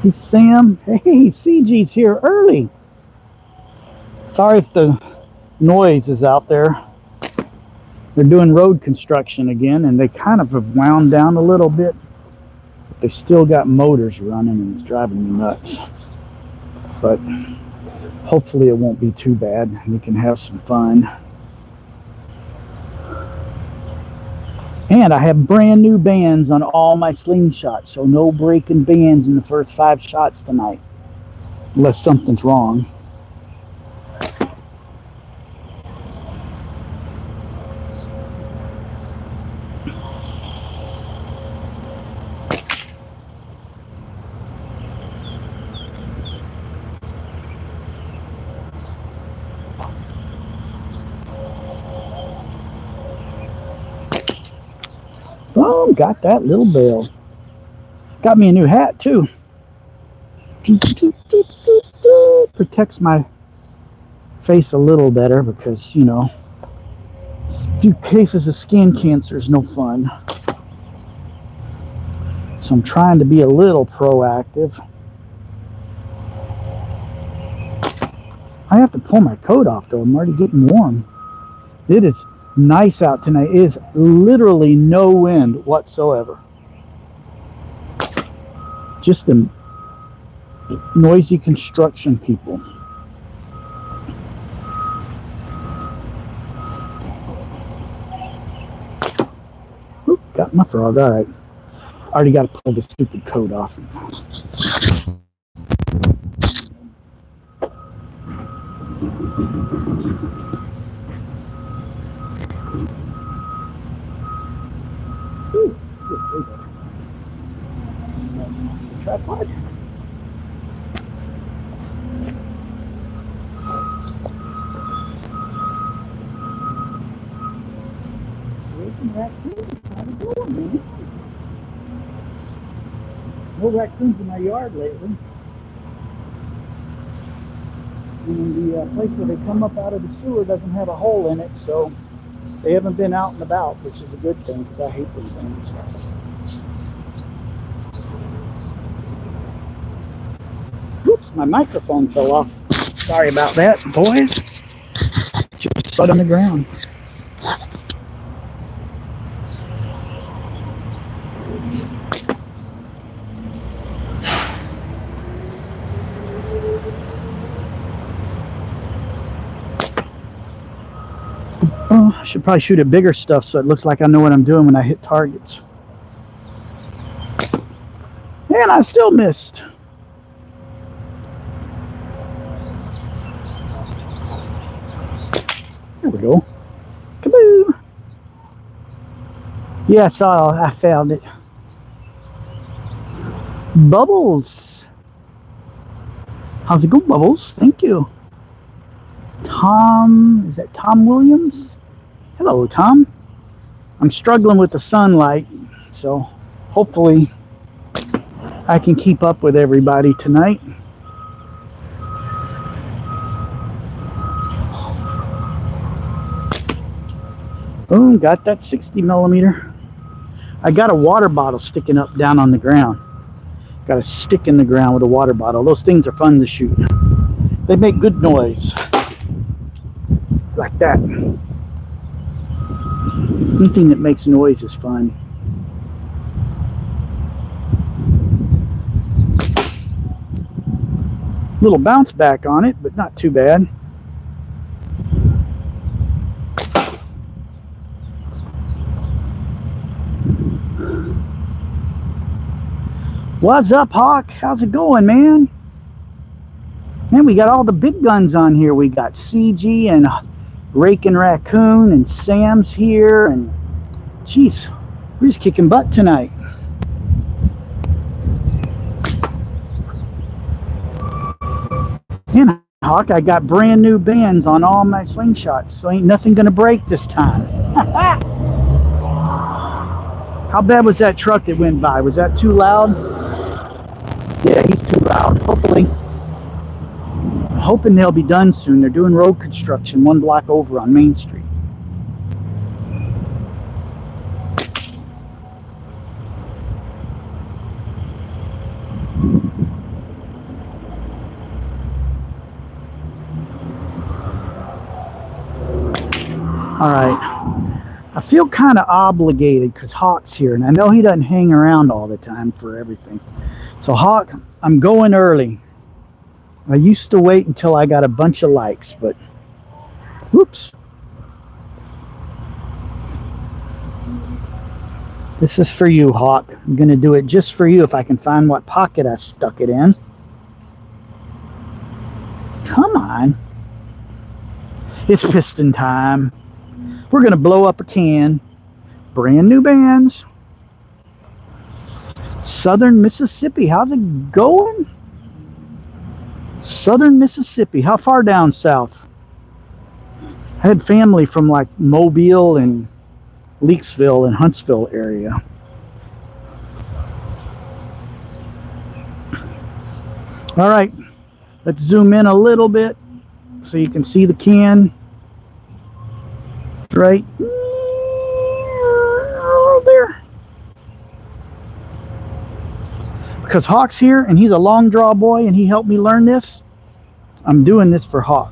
Hey, Sam. Hey, CG's here early. Sorry if the noise is out there. They're doing road construction again, and they kind of have wound down a little bit. But they still got motors running, and it's driving me nuts. But hopefully it won't be too bad. We can have some fun. And I have brand new bands on all my slingshots, so no breaking bands in the first 5 shots tonight, unless something's wrong. Boom, got that little bell. Got me a new hat too. Protects my face a little better because, you know, a few cases of skin cancer is no fun. So I'm trying to be a little proactive. I have to pull my coat off though. I'm already getting warm. It is nice out tonight. It is literally no wind whatsoever. Just the noisy construction people. Oop, got my frog. All right. Already got to pull this stupid coat off. Ooh, tripod. No raccoons in my yard lately. And the place where they come up out of the sewer doesn't have a hole in it, so they haven't been out and about, which is a good thing because I hate them things. Oops, my microphone fell off. Sorry about that, boys. Just slid on the ground. Oh, I should probably shoot at bigger stuff so it looks like I know what I'm doing when I hit targets. And I still missed. There we go. Kaboom! Yeah, I found it. Bubbles. How's it going, Bubbles? Thank you. Tom, is that Tom Williams? Hello, Tom. I'm struggling with the sunlight, so hopefully I can keep up with everybody tonight. Boom, got that 60 millimeter. I got a water bottle sticking up down on the ground. Got a stick in the ground with a water bottle. Those things are fun to shoot. They make good noise. Like that. Anything that makes noise is fun. Little bounce back on it, but not too bad. What's up, Hawk? How's it going, man? Man, we got all the big guns on here. We got CG and Raking Raccoon and Sam's here, and jeez, we're just kicking butt tonight. And Hawk, I got brand new bands on all my slingshots, so ain't nothing gonna break this time. How bad was that truck that went by? Was that too loud? Yeah, he's too loud. Hopefully. I'm hoping they'll be done soon. They're doing road construction 1 block over on Main Street. All right. I feel kind of obligated because Hawk's here, and I know he doesn't hang around all the time for everything. So Hawk, I'm going early. I used to wait until I got a bunch of likes, but whoops. This is for you, Hawk. I'm going to do it just for you if I can find what pocket I stuck it in. Come on. It's piston time. We're going to blow up a can. Brand new bands. Southern Mississippi. How's it going? Southern Mississippi. How far down south? I had family from like Mobile and Leakesville and Huntsville area. All right. Let's zoom in a little bit so you can see the can. Right there. Because Hawk's here and he's a long draw boy and he helped me learn this. I'm doing this for Hawk.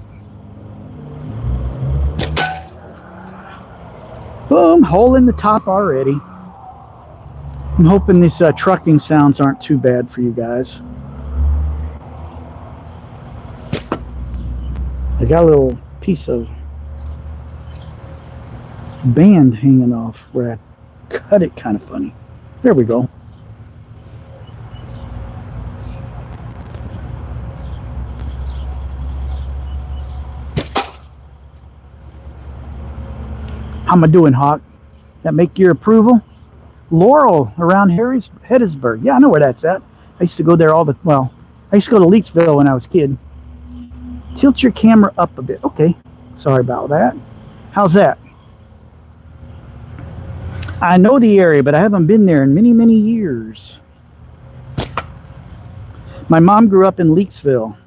Boom, hole in the top already. I'm hoping these trucking sounds aren't too bad for you guys. I got a little piece of band hanging off where I cut it kind of funny. There we go. How am I doing, Hawk? That make your approval? Laurel around Hattiesburg. Yeah, I know where that's at. I used to go there I used to go to Leakesville when I was a kid. Tilt your camera up a bit. Okay, sorry about that. How's that? I know the area, but I haven't been there in many, many years. My mom grew up in Leakesville,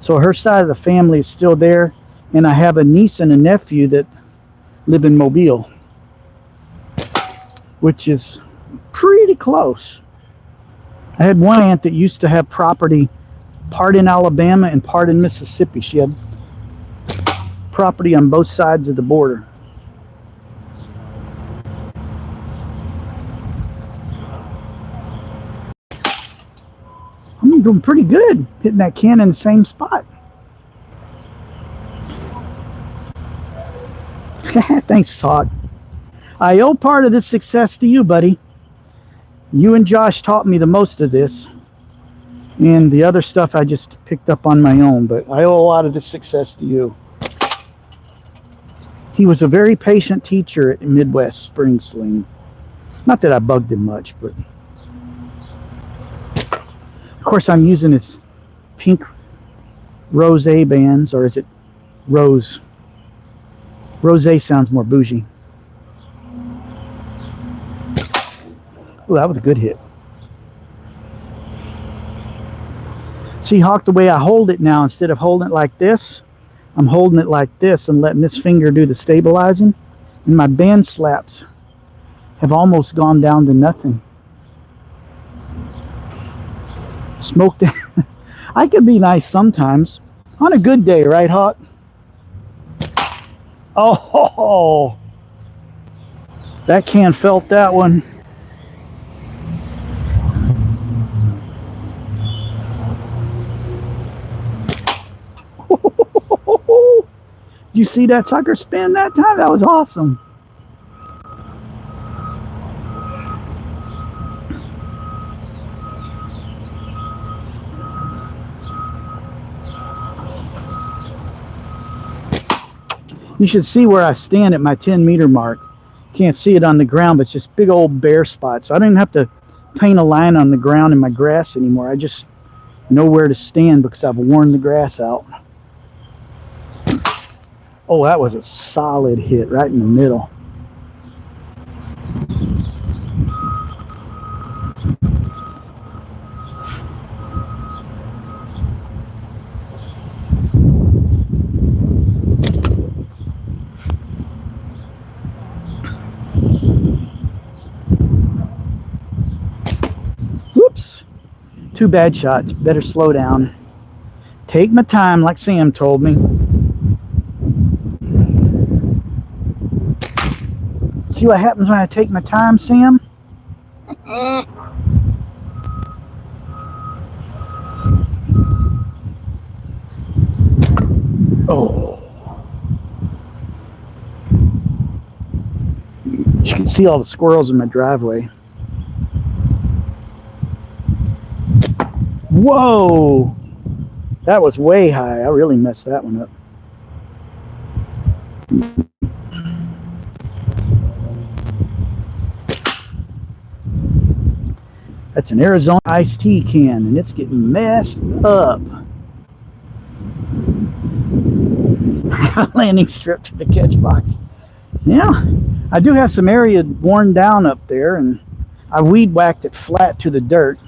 so her side of the family is still there, and I have a niece and a nephew that live in Mobile, which is pretty close. I had one aunt that used to have property part in Alabama and part in Mississippi. She had property on both sides of the border. I'm doing pretty good hitting that can in the same spot. Thanks, Todd. I owe part of this success to you, buddy. You and Josh taught me the most of this. And the other stuff I just picked up on my own, but I owe a lot of this success to you. He was a very patient teacher at Midwest Spring Sling. Not that I bugged him much, but of course I'm using his pink rose bands, or is it rose? Rose sounds more bougie. Oh, that was a good hit. See, Hawk, the way I hold it now, instead of holding it like this, I'm holding it like this and letting this finger do the stabilizing. And my band slaps have almost gone down to nothing. Smoked it. I could be nice sometimes. On a good day, right, Hawk? Oh, that can felt that one. Did you see that sucker spin that time? That was awesome. You should see where I stand at my 10-meter mark. Can't see it on the ground, but it's just big old bare spots. So I don't even have to paint a line on the ground in my grass anymore. I just know where to stand because I've worn the grass out. Oh, that was a solid hit right in the middle. Whoops. Two bad shots. Better slow down. Take my time like Sam told me. See what happens when I take my time, Sam? Oh. You can see all the squirrels in my driveway. Whoa! That was way high. I really messed that one up. That's an Arizona iced tea can, and it's getting messed up. Landing strip to the catch box. Yeah, I do have some area worn down up there, and I weed whacked it flat to the dirt.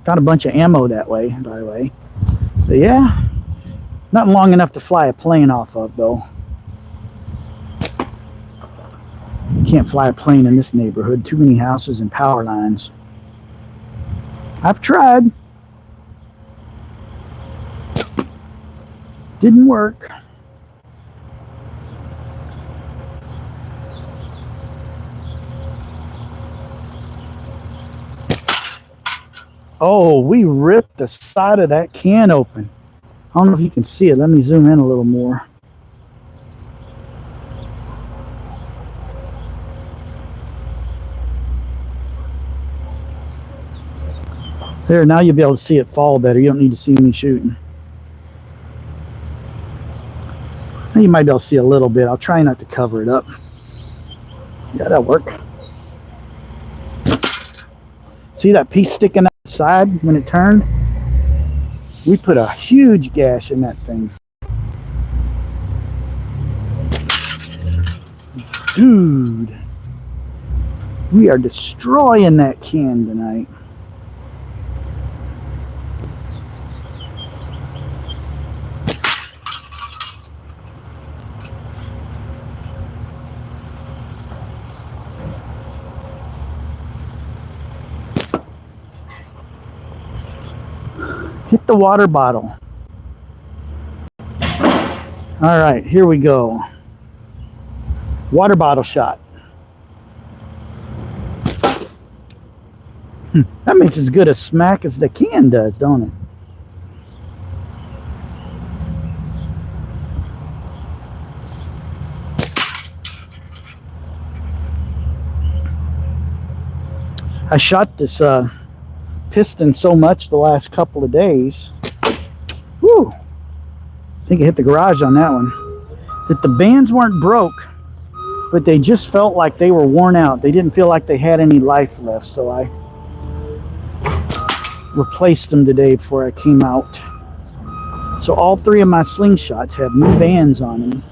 Found a bunch of ammo that way, by the way. So yeah, not long enough to fly a plane off of, though. Can't fly a plane in this neighborhood. Too many houses and power lines. I've tried. Didn't work. Oh, we ripped the side of that can open. I don't know if you can see it. Let me zoom in a little more. There, now you'll be able to see it fall better. You don't need to see me shooting. You might be able to see a little bit. I'll try not to cover it up. Yeah, that'll work. See that piece sticking out the side when it turned? We put a huge gash in that thing. Dude, we are destroying that can tonight. Hit the water bottle. All right, here we go. Water bottle shot. That makes as good a smack as the can does, don't it? I shot this piston so much the last couple of days. Woo! I think I hit the garage on that one. That the bands weren't broke, but they just felt like they were worn out. They didn't feel like they had any life left, so I replaced them today before I came out. So all three of my Slingshots have new bands on them.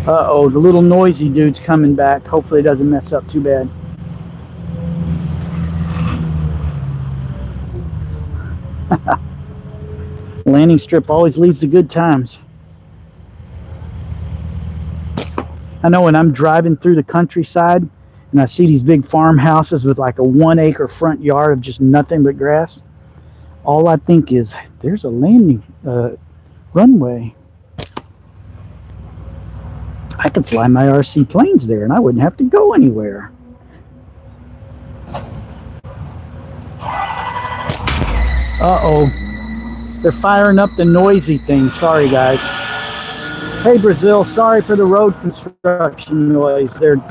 Uh-oh, the little noisy dude's coming back. Hopefully it doesn't mess up too bad. Landing strip always leads to good times. I know when I'm driving through the countryside and I see these big farmhouses with like a 1-acre front yard of just nothing but grass, all I think is, there's a landing runway. I could fly my RC planes there and I wouldn't have to go anywhere. Uh-oh. They're firing up the noisy thing. Sorry, guys. Hey, Brazil. Sorry for the road construction noise. They're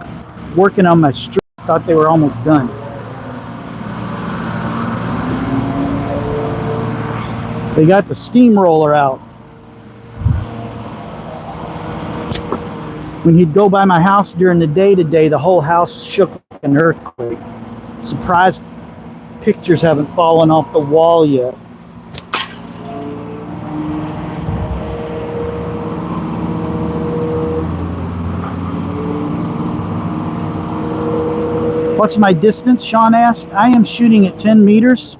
working on my street. Thought they were almost done. They got the steamroller out. When he'd go by my house during the day today, the whole house shook like an earthquake. Surprised pictures haven't fallen off the wall yet. What's my distance? Sean asked. I am shooting at 10 meters.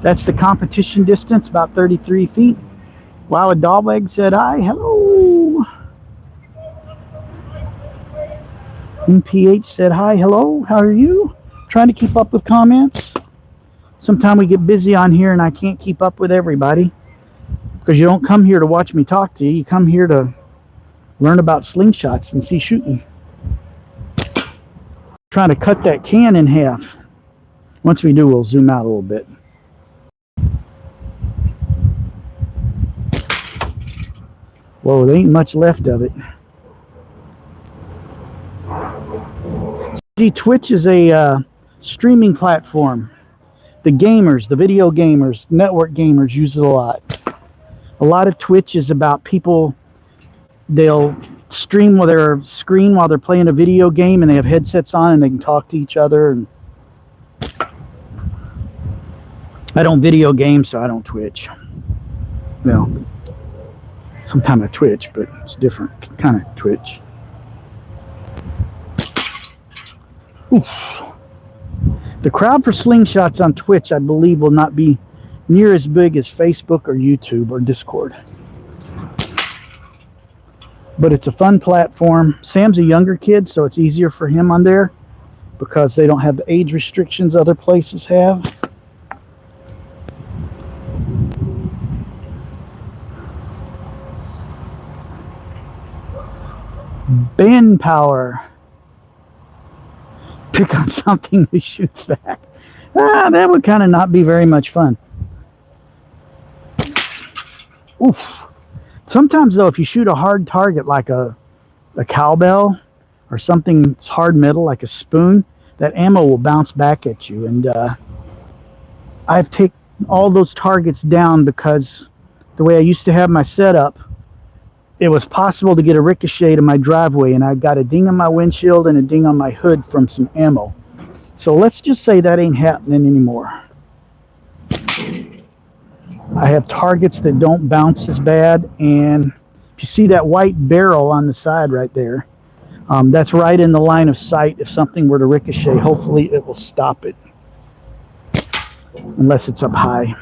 That's the competition distance, about 33 feet. Wow, a dog egg said hi. Hello. NPH said hi, hello, how are you? Trying to keep up with comments. Sometimes we get busy on here and I can't keep up with everybody because you don't come here to watch me talk to you. You come here to learn about slingshots and see shooting. Trying to cut that can in half. Once we do, we'll zoom out a little bit. Whoa, there ain't much left of it. Twitch is a streaming platform. The gamers, the video gamers, network gamers use it a lot. A lot of Twitch is about people, they'll stream with their screen while they're playing a video game and they have headsets on and they can talk to each other. And I don't video game, so I don't Twitch. Well, sometimes I Twitch, but it's different kind of Twitch. Oof. The crowd for slingshots on Twitch, I believe, will not be near as big as Facebook or YouTube or Discord. But it's a fun platform. Sam's a younger kid, so it's easier for him on there because they don't have the age restrictions other places have. Band power. Pick on something who shoots back. That would kind of not be very much fun. Oof. Sometimes, though, if you shoot a hard target like a cowbell or something that's hard metal like a spoon, that ammo will bounce back at you. And I've taken all those targets down because the way I used to have my setup, it was possible to get a ricochet to my driveway, and I got a ding on my windshield and a ding on my hood from some ammo. So let's just say that ain't happening anymore. I have targets that don't bounce as bad, and if you see that white barrel on the side right there, that's right in the line of sight. If something were to ricochet, hopefully it will stop it, unless it's up high.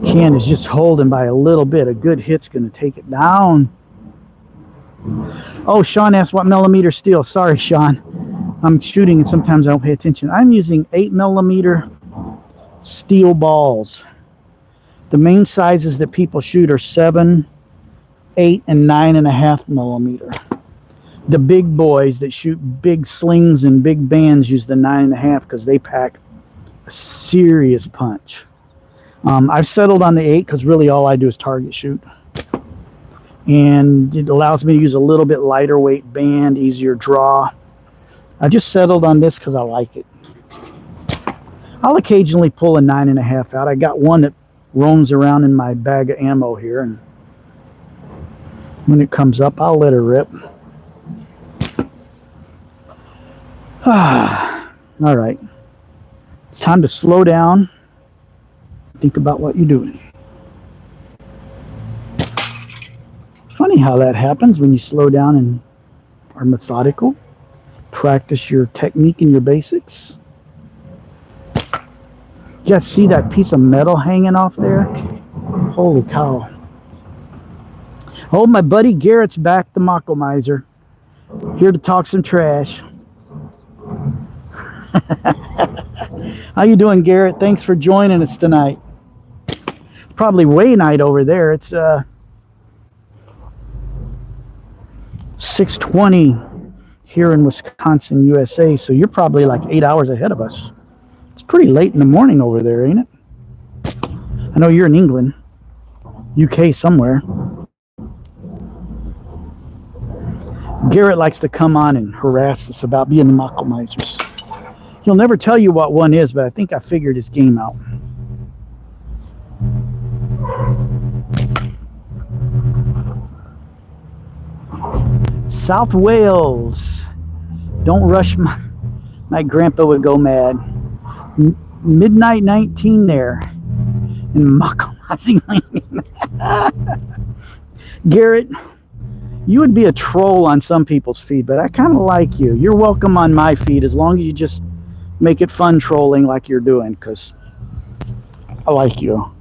Can is just holding by a little bit. A good hit's going to take it down. Oh, Sean asked what millimeter steel. Sorry, Sean. I'm shooting and sometimes I don't pay attention. I'm using 8mm steel balls. The main sizes that people shoot are 7, 8, and 9.5mm. The big boys that shoot big slings and big bands use the 9.5 because they pack a serious punch. I've settled on the 8 because really all I do is target shoot. And it allows me to use a little bit lighter weight band, easier draw. I just settled on this because I like it. I'll occasionally pull a 9.5 out. I got one that roams around in my bag of ammo here, and when it comes up, I'll let her rip. All right. It's time to slow down. Think about what you're doing. Funny how that happens when you slow down and are methodical. Practice your technique and your basics. You guys see that piece of metal hanging off there? Holy cow. Oh, my buddy Garrett's back, the Mako Miser. Here to talk some trash. How you doing, Garrett? Thanks for joining us tonight. Probably way night over there. It's 6:20 here in Wisconsin, USA, so you're probably like 8 hours ahead of us. It's pretty late in the morning over there, ain't it? I know you're in England, UK somewhere. Garrett likes to come on and harass us about being the Mako Misers. He'll never tell you what one is, but I think I figured his game out. South Wales. Don't rush my grandpa would go mad. Midnight 19 there. In Mako-mazing Lane. Garrett, you would be a troll on some people's feed, but I kind of like you. You're welcome on my feed as long as you just make it fun trolling like you're doing, because I like you.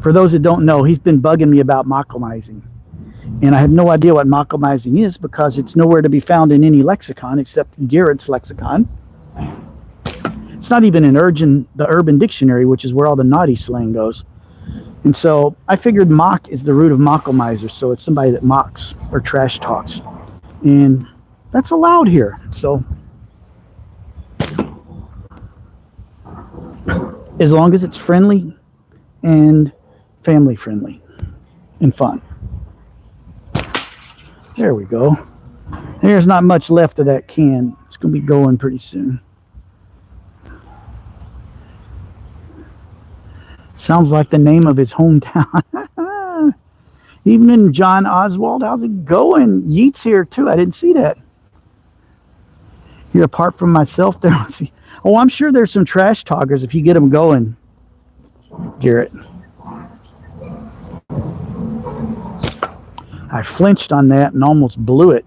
For those that don't know, he's been bugging me about macomizing. And I have no idea what macomizing is because it's nowhere to be found in any lexicon except Garrett's lexicon. It's not even in the Urban Dictionary, which is where all the naughty slang goes. And so I figured mock is the root of macomizer, so it's somebody that mocks or trash talks. And that's allowed here. So as long as it's friendly and family friendly and fun. There we go. There's not much left of that can. It's going to be going pretty soon. Sounds like the name of his hometown. Evening, John Oswald. How's it going? Yeet's here too. I didn't see that. Here, apart from myself, there must be. Oh, I'm sure there's some trash talkers if you get them going, Garrett. I flinched on that and almost blew it.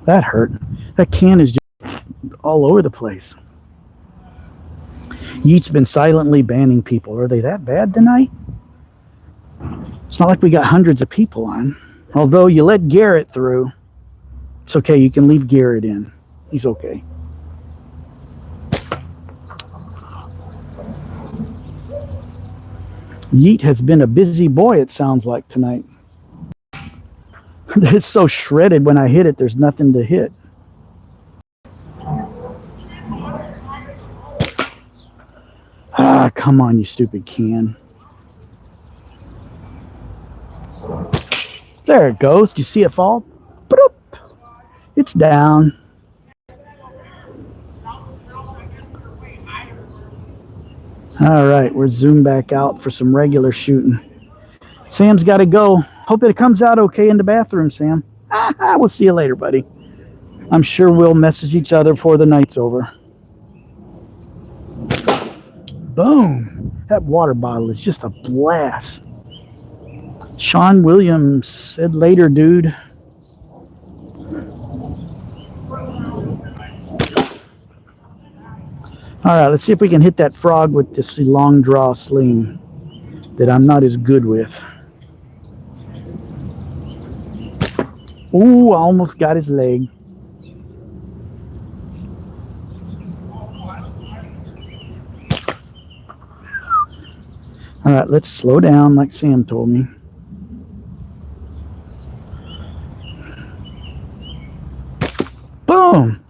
That hurt. That can is just all over the place. Yeet's been silently banning people. Are they that bad tonight? It's not like we got hundreds of people on. Although you let Garrett through, it's okay. You can leave Garrett in. He's okay. Yeet has been a busy boy, it sounds like, tonight. It's so shredded when I hit it, there's nothing to hit. Ah, come on, you stupid can. There it goes. Do you see it fall? Boop. It's down. All right, we're zoomed back out for some regular shooting. Sam's got to go. Hope that it comes out okay in the bathroom, Sam. We'll see you later, buddy. I'm sure we'll message each other before the night's over. Boom. That water bottle is just a blast. Sean Williams said later, dude. All right, let's see if we can hit that frog with this long draw sling that I'm not as good with. Ooh, I almost got his leg. All right, let's slow down like Sam told me. Boom!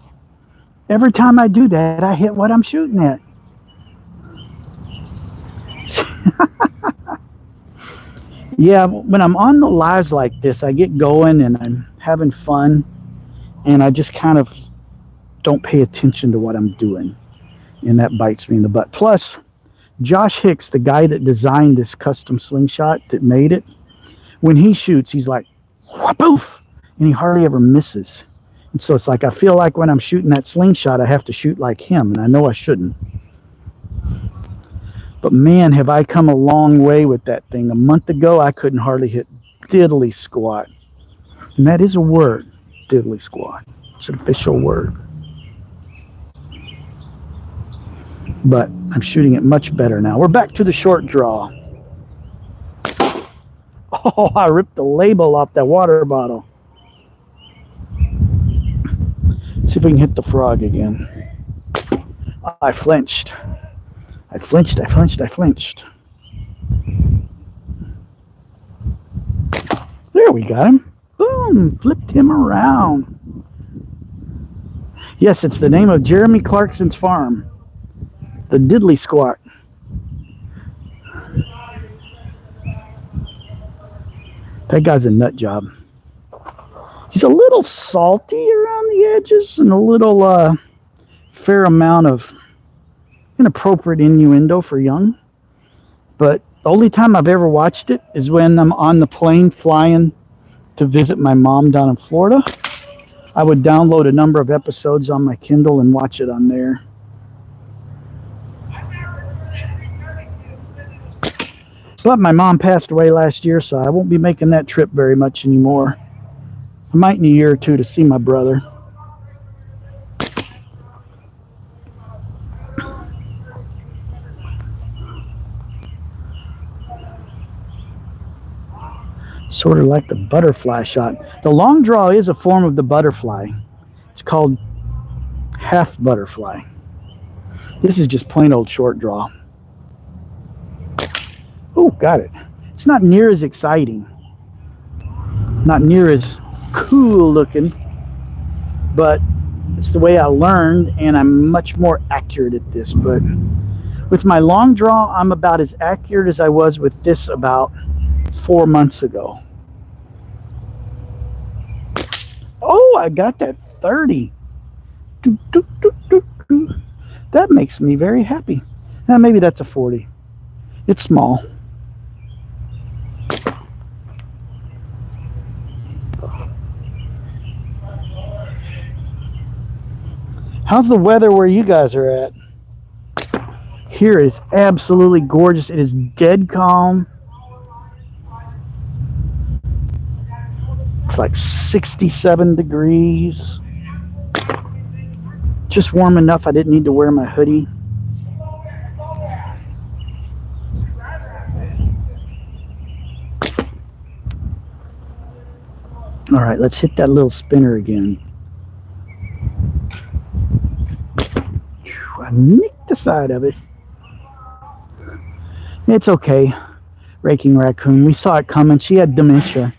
Every time I do that, I hit what I'm shooting at. Yeah, when I'm on the lives like this, I get going and I'm having fun, and I just kind of don't pay attention to what I'm doing, and that bites me in the butt. Plus, Josh Hicks, the guy that designed this custom slingshot that made it, when he shoots, he's like, whoof, and he hardly ever misses. And so it's like I feel like when I'm shooting that slingshot, I have to shoot like him, and I know I shouldn't. But man, have I come a long way with that thing. A month ago, I couldn't hardly hit diddly squat. And that is a word, diddly squat. It's an official word. But I'm shooting it much better now. We're back to the short draw. Oh, I ripped the label off that water bottle. Let's see if we can hit the frog again. I flinched. I flinched. There, we got him. Boom, flipped him around. Yes, it's the name of Jeremy Clarkson's farm. The diddly squat. That guy's a nut job. He's a little salty around the edges and a little fair amount of inappropriate innuendo for young. But the only time I've ever watched it is when I'm on the plane flying to visit my mom down in Florida. I would download a number of episodes on my Kindle and watch it on there. But my mom passed away last year, so I won't be making that trip very much anymore. I might in a year or two to see my brother. Sort of like the butterfly shot. The long draw is a form of the butterfly. It's called half butterfly. This is just plain old short draw. Oh, got it. It's not near as exciting. Not near as cool looking. But it's the way I learned, and I'm much more accurate at this. But with my long draw, I'm about as accurate as I was with this about 4 months ago. Oh, I got that 30. That makes me very happy. Now, maybe that's a 40. It's small. How's the weather where you guys are at? Here is absolutely gorgeous. It is dead calm. It's like 67 degrees. Just warm enough I didn't need to wear my hoodie. All right, let's hit that little spinner again. I nicked the side of it. It's okay. Raking raccoon. We saw it coming. She had dementia.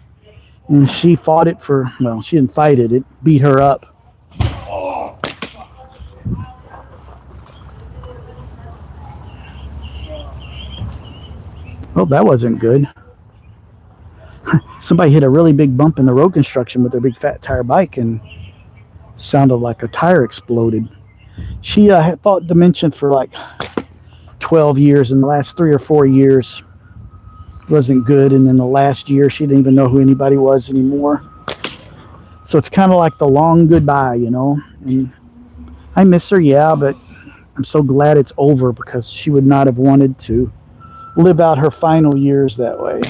And she fought it for, well, she didn't fight it. It beat her up. Oh, that wasn't good. Somebody hit a really big bump in the road construction with their big fat tire bike and sounded like a tire exploded. She had fought dementia for like 12 years. In the last 3 or 4 years wasn't good. And then the last year, she didn't even know who anybody was anymore. So it's kind of like the long goodbye, you know. And I miss her, yeah, but I'm so glad it's over because she would not have wanted to live out her final years that way.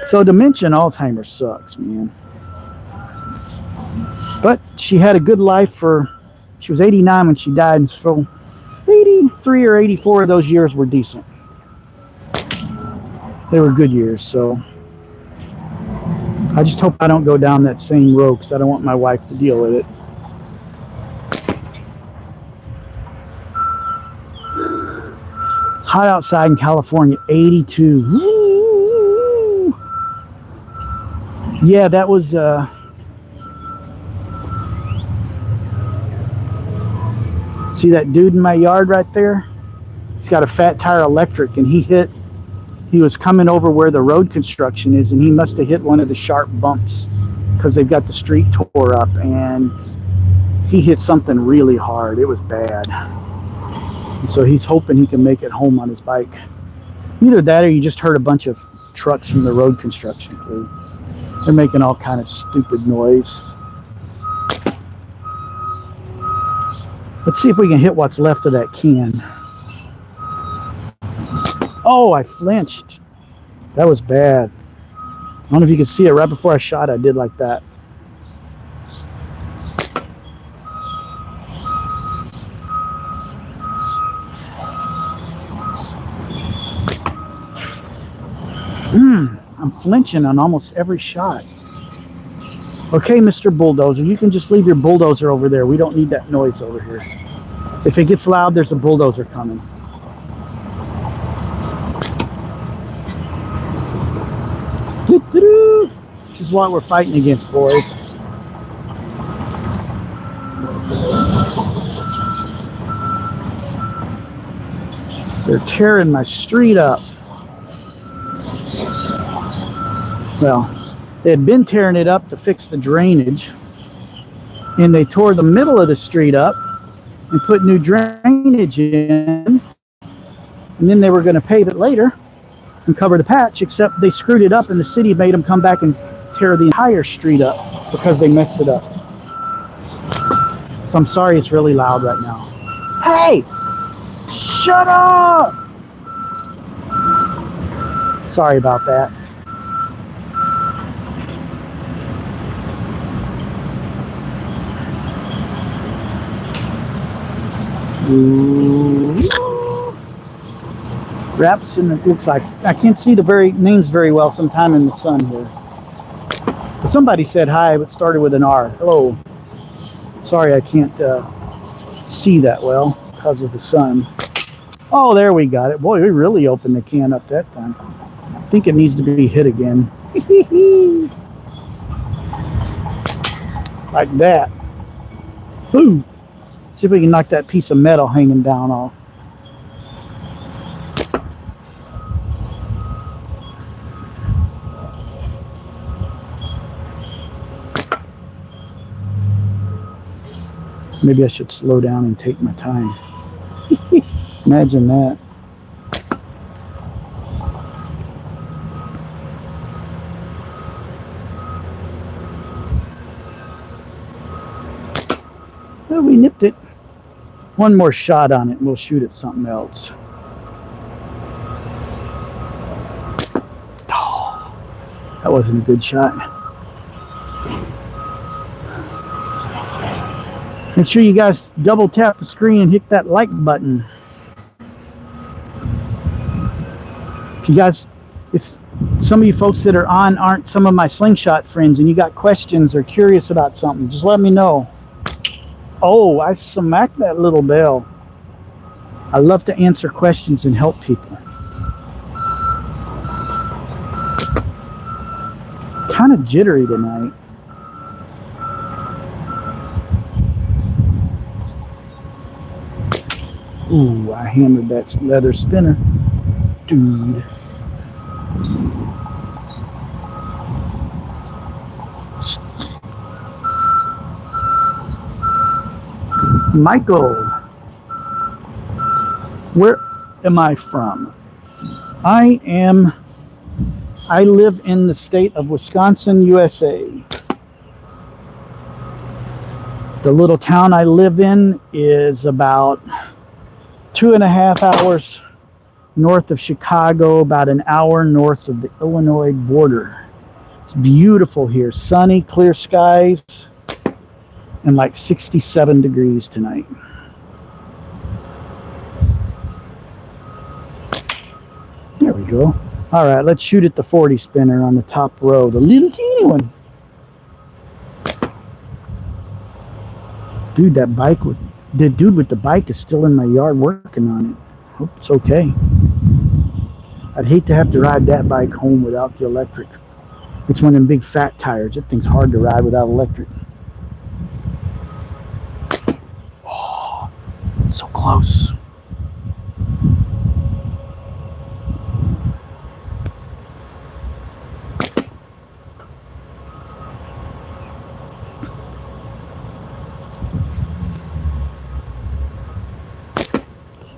So dementia and Alzheimer's sucks, man. But she had a good life for, she was 89 when she died, and so 83 or 84 of those years were decent. They were good years, so I just hope I don't go down that same road because I don't want my wife to deal with it. It's hot outside in California, 82. Woo! Yeah, that was see that dude in my yard right there? He's got a fat tire electric, and he was coming over where the road construction is, and he must have hit one of the sharp bumps because they've got the street tore up, and he hit something really hard. It was bad. And so he's hoping he can make it home on his bike. Either that or you just heard a bunch of trucks from the road construction crew. They're making all kind of stupid noise. Let's see if we can hit what's left of that can. Oh, I flinched. That was bad. I don't know if you can see it. Right before I shot, I did like that. I'm flinching on almost every shot. Okay, Mr. Bulldozer, you can just leave your bulldozer over there. We don't need that noise over here. If it gets loud, there's a bulldozer coming. This is what we're fighting against, boys. They're tearing my street up. Well, they had been tearing it up to fix the drainage, and they tore the middle of the street up and put new drainage in, and then they were going to pave it later and cover the patch, except they screwed it up, and the city made them come back and tear the entire street up because they messed it up. So I'm sorry it's really loud right now. Hey! Shut up! Sorry about that. Wraps, and it looks like I can't see the names very well sometime in the sun here. Somebody said hi, but started with an R. Hello. Sorry, I can't see that well because of the sun. Oh, there we got it. Boy, we really opened the can up that time. I think it needs to be hit again. Like that. Boom. See if we can knock that piece of metal hanging down off. Maybe I should slow down and take my time. Imagine that. Well, we nipped it. One more shot on it and we'll shoot at something else. Oh, that wasn't a good shot. Make sure you guys double tap the screen and hit that like button. If some of you folks that are on aren't some of my Slingshot friends and you got questions or curious about something, just let me know. Oh, I smacked that little bell. I love to answer questions and help people. Kind of jittery tonight. Ooh, I hammered that leather spinner. Dude. Michael, where am I from? I live in the state of Wisconsin, USA. The little town I live in is about 2.5 hours north of Chicago, about an hour north of the Illinois border. It's beautiful here, sunny, clear skies, and like 67 degrees tonight. There we go. All right, let's shoot at the 40 spinner on the top row, the little teeny one. Dude, the dude with the bike is still in my yard working on it. Hope it's okay. I'd hate to have to ride that bike home without the electric. It's one of them big fat tires. That thing's hard to ride without electric. Oh, so close.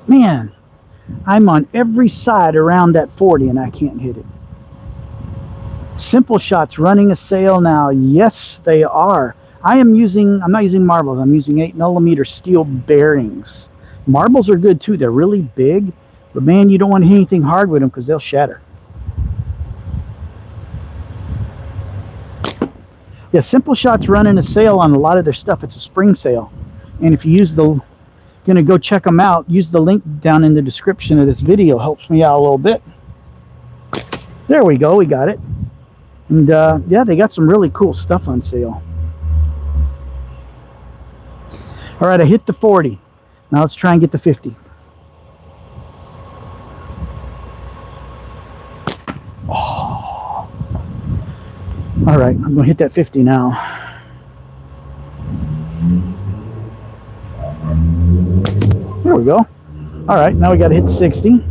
Man, I'm on every side around that 40 and I can't hit it. Simpleshot's running a sale now. Yes, they are. I'm not using marbles. I'm using 8mm steel bearings. Marbles are good too. They're really big, but man, you don't want to hit anything hard with them because they'll shatter. Yeah, Simpleshot's running a sale on a lot of their stuff. It's a spring sale. And if you gonna go check them out, use the link down in the description of this video. Helps me out a little bit. There we go, we got it. And yeah, they got some really cool stuff on sale. All right, I hit the 40. Now let's try and get the 50. Oh. All right, I'm gonna hit that 50 now. There we go. All right, now we got to hit 60.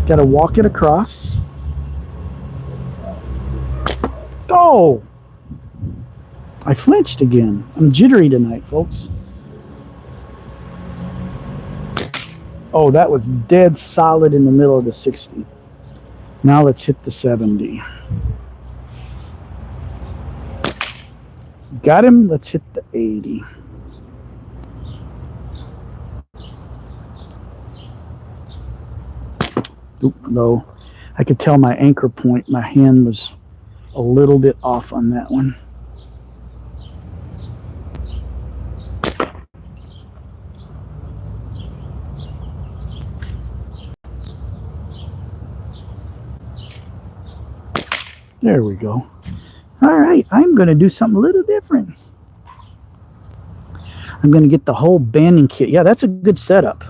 Got to walk it across. Oh! I flinched again. I'm jittery tonight, folks. Oh, that was dead solid in the middle of the 60. Now let's hit the 70. Got him. Let's hit the 80. Oop, low. I could tell my anchor point, my hand was a little bit off on that one. There we go. All right, I'm going to do something a little different. I'm going to get the whole banding kit. Yeah, that's a good setup.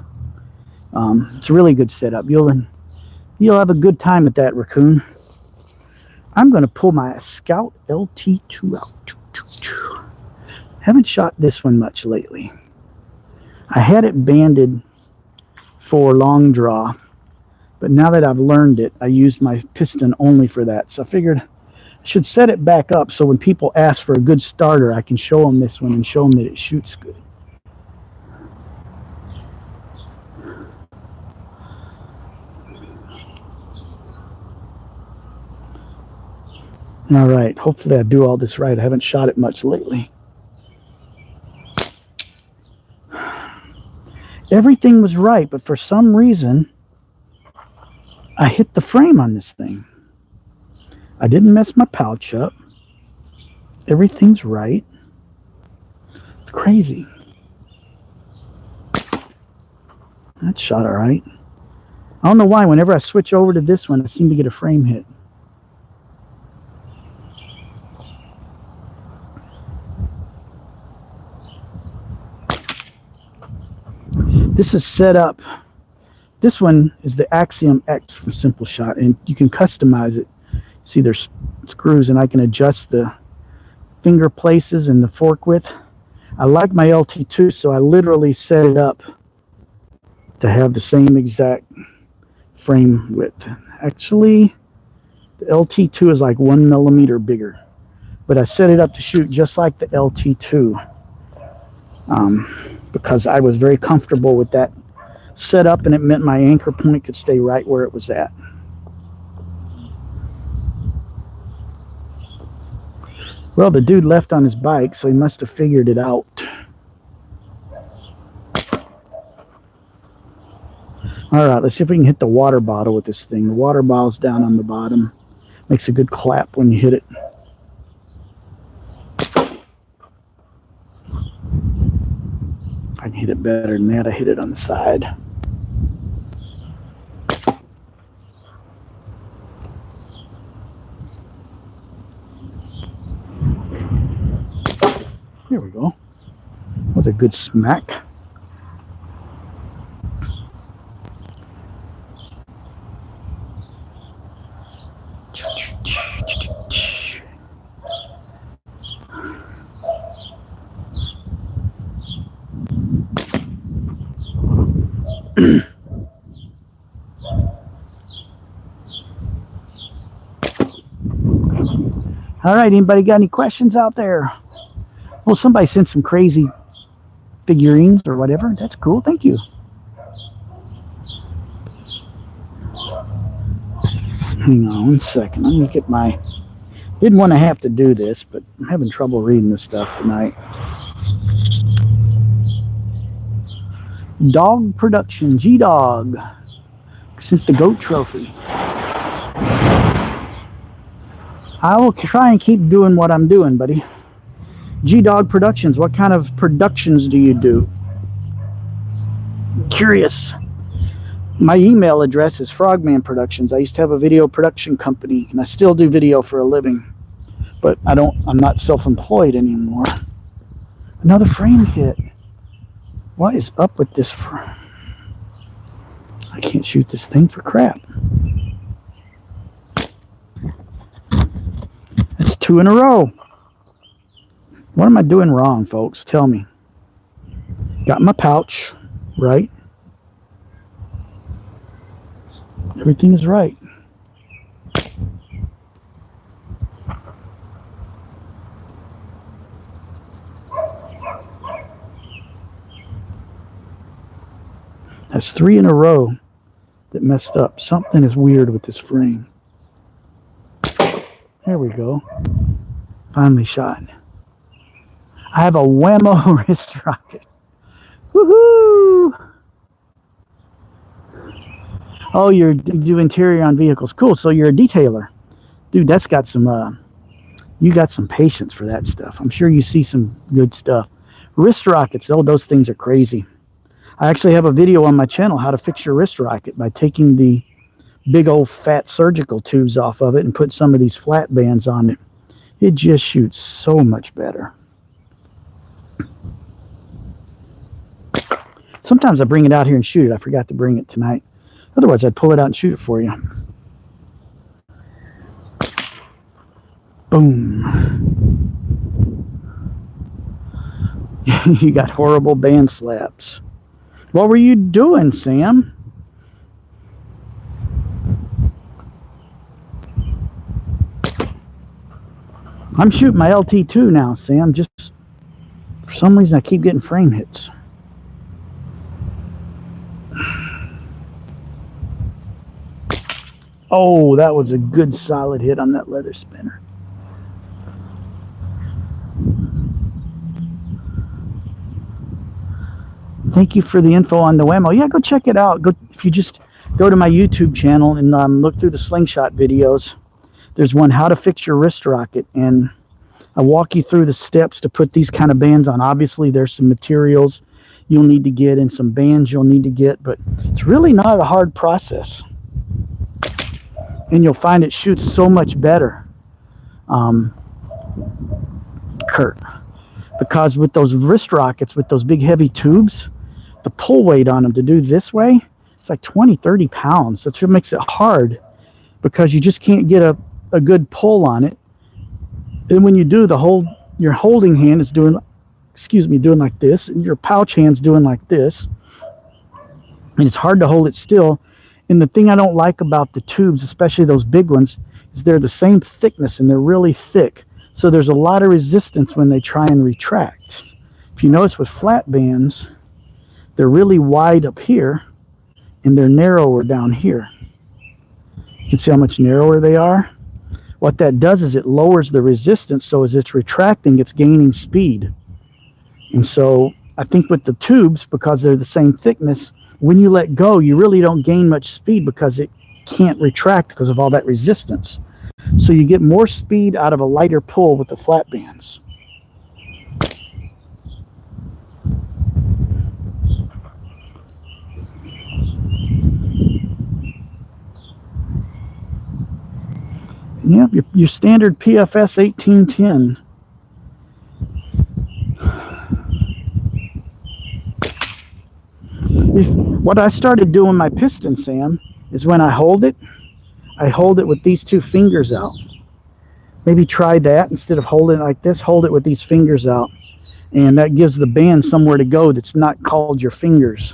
It's a really good setup. You'll have a good time at that, Raccoon. I'm going to pull my Scout LT2 out. Haven't shot this one much lately. I had it banded for long draw, but now that I've learned it, I used my piston only for that. So I figured I should set it back up so when people ask for a good starter, I can show them this one and show them that it shoots good. All right, hopefully I do all this right. I haven't shot it much lately. Everything was right, but for some reason, I hit the frame on this thing. I didn't mess my pouch up. Everything's right. It's crazy. That shot all right. I don't know why, whenever I switch over to this one, I seem to get a frame hit. This is set up. This one is the Axiom X from Simpleshot, and you can customize it. See, there's screws, and I can adjust the finger places and the fork width. I like my LT2, so I literally set it up to have the same exact frame width. Actually, the LT2 is like 1 millimeter bigger, but I set it up to shoot just like the LT2. Because I was very comfortable with that setup, and it meant my anchor point could stay right where it was at. Well, the dude left on his bike, so he must have figured it out. All right, let's see if we can hit the water bottle with this thing. The water bottle's down on the bottom. Makes a good clap when you hit it. I can hit it better than that. I hit it on the side. There we go. That was a good smack. All right, anybody got any questions out there? Well, somebody sent some crazy figurines or whatever. That's cool. Thank you. Hang on 1 second. Let me get my... Didn't want to have to do this, but I'm having trouble reading this stuff tonight. Dog Production, G-Dog. Sent the GOAT trophy. I will try and keep doing what I'm doing, buddy. G-Dog Productions, what kind of productions do you do? Curious. My email address is Frogman Productions. I used to have a video production company, and I still do video for a living. But I'm not self-employed anymore. Another frame hit. What is up with this frame? I can't shoot this thing for crap. That's 2 in a row. What am I doing wrong, folks? Tell me. Got my pouch, right? Everything is right. That's 3 in a row that messed up. Something is weird with this frame. There we go. Finally shot. I have a Whammo wrist rocket. Woohoo! Oh, you do interior on vehicles. Cool. So you're a detailer. Dude, that's got some, you got some patience for that stuff. I'm sure you see some good stuff. Wrist rockets. Oh, those things are crazy. I actually have a video on my channel how to fix your wrist rocket by taking the big old fat surgical tubes off of it and put some of these flat bands on it. It just shoots so much better. Sometimes I bring it out here and shoot it. I forgot to bring it tonight. Otherwise, I'd pull it out and shoot it for you. Boom. You got horrible band slaps. What were you doing, Sam? I'm shooting my LT2 now, Sam. Just for some reason, I keep getting frame hits. Oh, that was a good solid hit on that leather spinner. Thank you for the info on the Whammo. Yeah, go check it out. Go if you just go to my YouTube channel and look through the Slingshot videos. There's one, how to fix your wrist rocket, and I walk you through the steps to put these kind of bands on. Obviously, there's some materials you'll need to get and some bands you'll need to get, but it's really not a hard process. And you'll find it shoots so much better, Kurt. Because with those wrist rockets, with those big heavy tubes, the pull weight on them to do this way, it's like 20, 30 pounds. That's what makes it hard, because you just can't get a good pull on it. And when you do, your holding hand is doing, doing like this, and your pouch hand's doing like this. And it's hard to hold it still. And the thing I don't like about the tubes, especially those big ones, is they're the same thickness and they're really thick. So there's a lot of resistance when they try and retract. If you notice with flat bands, they're really wide up here and they're narrower down here. You can see how much narrower they are. What that does is it lowers the resistance, so as it's retracting, it's gaining speed. And so I think with the tubes, because they're the same thickness, when you let go, you really don't gain much speed because it can't retract because of all that resistance. So you get more speed out of a lighter pull with the flat bands. Yep, your standard PFS 1810. What I started doing my piston, Sam, is when I hold it with these two fingers out. Maybe try that. Instead of holding it like this, hold it with these fingers out. And that gives the band somewhere to go that's not called your fingers.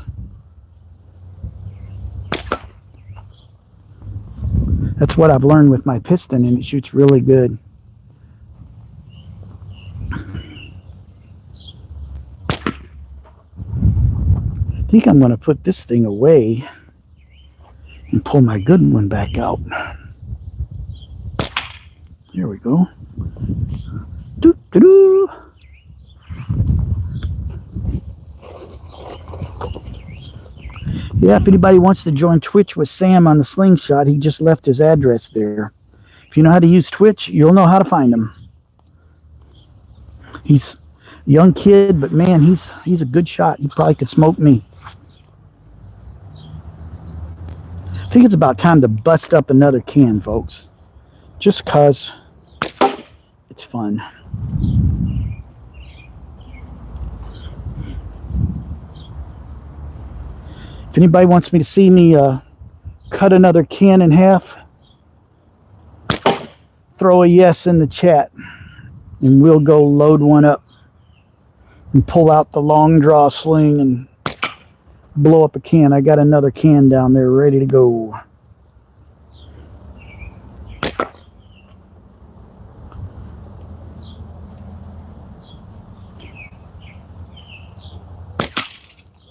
That's what I've learned with my piston, and it shoots really good. I think I'm going to put this thing away and pull my good one back out. There we go. Doo-doo-doo. Yeah, if anybody wants to join Twitch with Sam on the Slingshot, he just left his address there. If you know how to use Twitch, you'll know how to find him. He's a young kid, but man, he's a good shot. He probably could smoke me. I think it's about time to bust up another can, folks. Just 'cause it's fun. If anybody wants me to see me cut another can in half, throw a yes in the chat, and we'll go load one up and pull out the long draw sling and blow up a can. I got another can down there ready to go.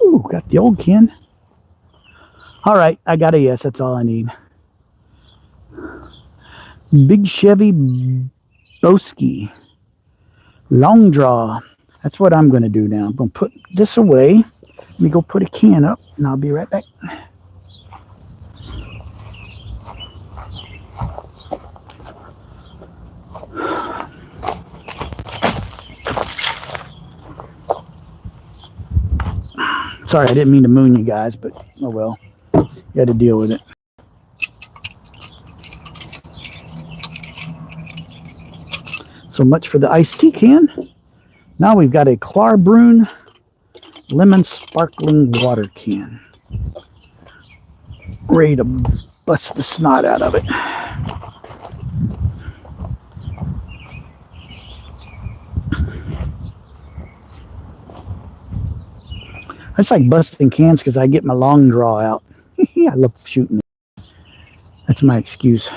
Ooh, got the old can. All right, I got a yes. That's all I need. Big Chevy Boski. Long draw. That's what I'm going to do now. I'm going to put this away. Let me go put a can up, and I'll be right back. Sorry, I didn't mean to moon you guys, but oh well. You got to deal with it. So much for the iced tea can. Now we've got a Clarbrune lemon sparkling water can. Ready to bust the snot out of it. I just like busting cans because I get my long draw out. I love shooting it. That's my excuse.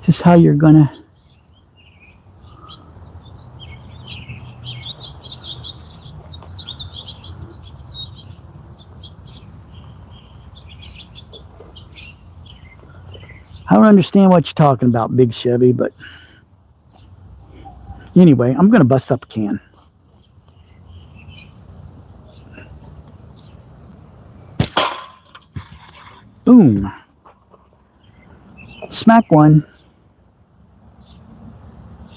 Is this how you're gonna... I don't understand what you're talking about, Big Chevy, but anyway, I'm going to bust up a can. Boom. Smack one.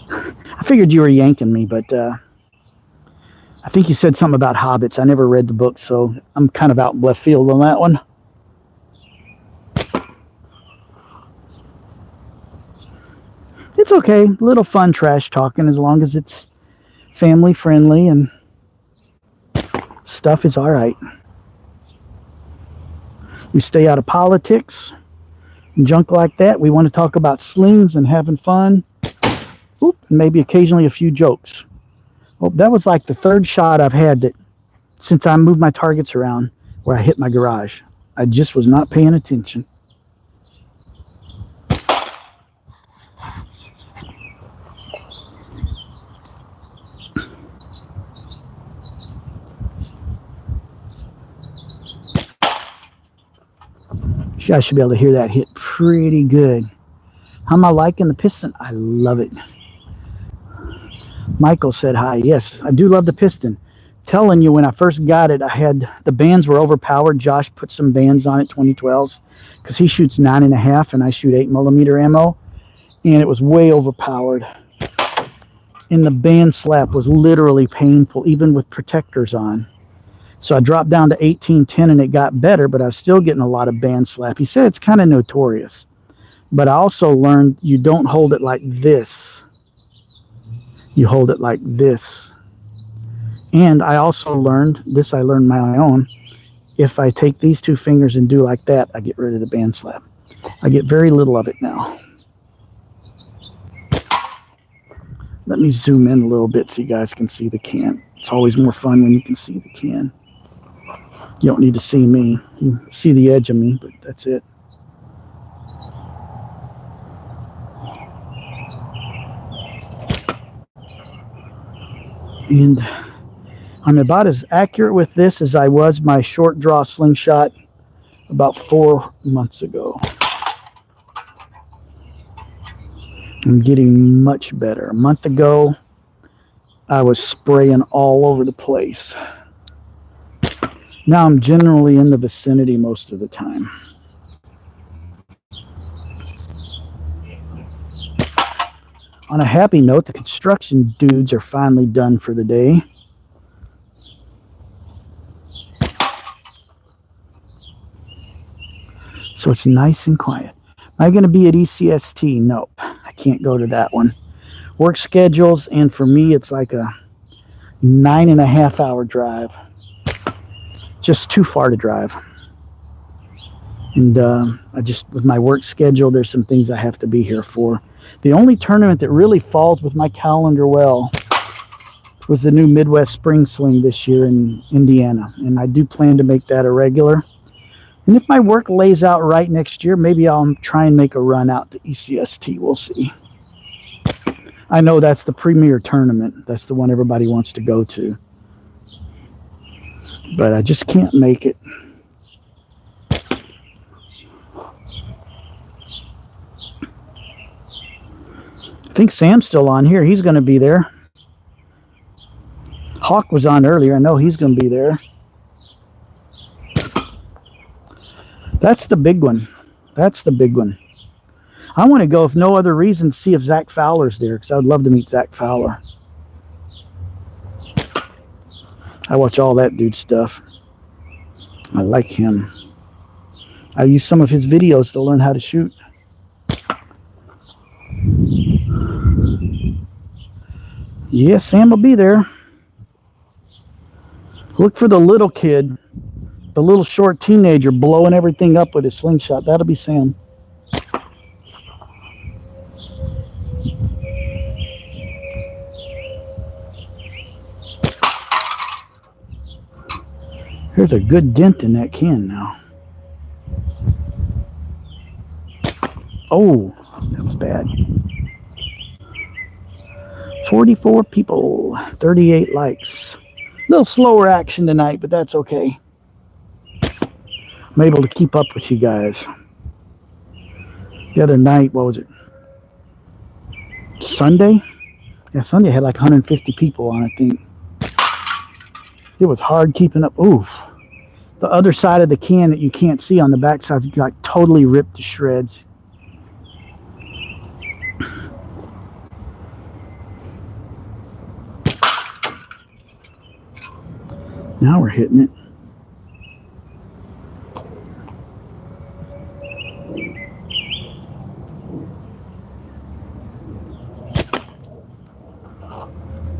I figured you were yanking me, but I think you said something about hobbits. I never read the book, so I'm kind of out left field on that one. It's okay. A little fun trash talking as long as it's family friendly and stuff is all right. We stay out of politics and junk like that. We want to talk about slings and having fun. Oop, and maybe occasionally a few jokes. Oh, that was like the third shot I've had that since I moved my targets around where I hit my garage. I just was not paying attention. You guys should be able to hear that hit pretty good. How am I liking the piston? I love it. Michael said hi. Yes, I do love the piston. Telling you, when I first got it, the bands were overpowered. Josh put some bands on it, 2012s, because he shoots 9.5 and I shoot 8mm ammo, and it was way overpowered. And the band slap was literally painful, even with protectors on. So I dropped down to 1810 and it got better, but I was still getting a lot of band slap. He said it's kind of notorious. But I also learned you don't hold it like this. You hold it like this. And I also learned, I learned my own, if I take these two fingers and do like that, I get rid of the band slap. I get very little of it now. Let me zoom in a little bit so you guys can see the can. It's always more fun when you can see the can. You don't need to see me. You see the edge of me, but that's it. And I'm about as accurate with this as I was my short draw slingshot about 4 months ago. I'm getting much better. A month ago, I was spraying all over the place. Now I'm generally in the vicinity most of the time. On a happy note, the construction dudes are finally done for the day. So it's nice and quiet. Am I going to be at ECST? Nope. I can't go to that one. Work schedules, and for me, it's like a 9.5 hour drive. Just too far to drive. And with my work schedule, there's some things I have to be here for. The only tournament that really falls with my calendar well was the new Midwest Spring Sling this year in Indiana. And I do plan to make that a regular. And if my work lays out right next year, maybe I'll try and make a run out to ECST. We'll see. I know that's the premier tournament. That's the one everybody wants to go to. But I just can't make it. I think Sam's still on here. He's going to be there. Hawk was on earlier. I know he's going to be there. That's the big one. That's the big one. I want to go, if no other reason, to see if Zach Fowler's there, because I would love to meet Zach Fowler. I watch all that dude's stuff. I like him. I use some of his videos to learn how to shoot. Yeah, Sam will be there. Look for the little kid, the little short teenager blowing everything up with his slingshot. That'll be Sam. There's a good dent in that can now. Oh, that was bad. 44 people, 38 likes. A little slower action tonight, but that's okay. I'm able to keep up with you guys. The other night, what was it? Sunday? Yeah, Sunday had like 150 people on, I think. It was hard keeping up. Oof. The other side of the can that you can't see on the back side's like totally ripped to shreds. Now we're hitting it.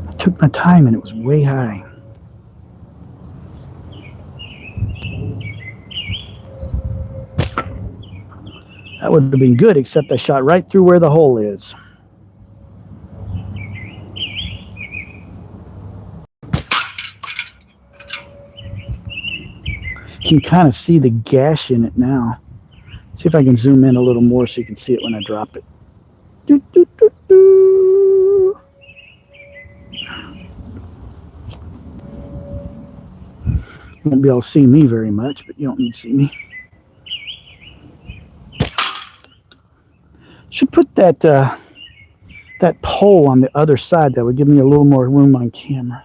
I took my time and it was way high. That would have been good, except I shot right through where the hole is. You can kind of see the gash in it now. See if I can zoom in a little more so you can see it when I drop it. Doo, doo, doo, doo. You won't be able to see me very much, but you don't need to see me. Should put that that pole on the other side. That would give me a little more room on camera.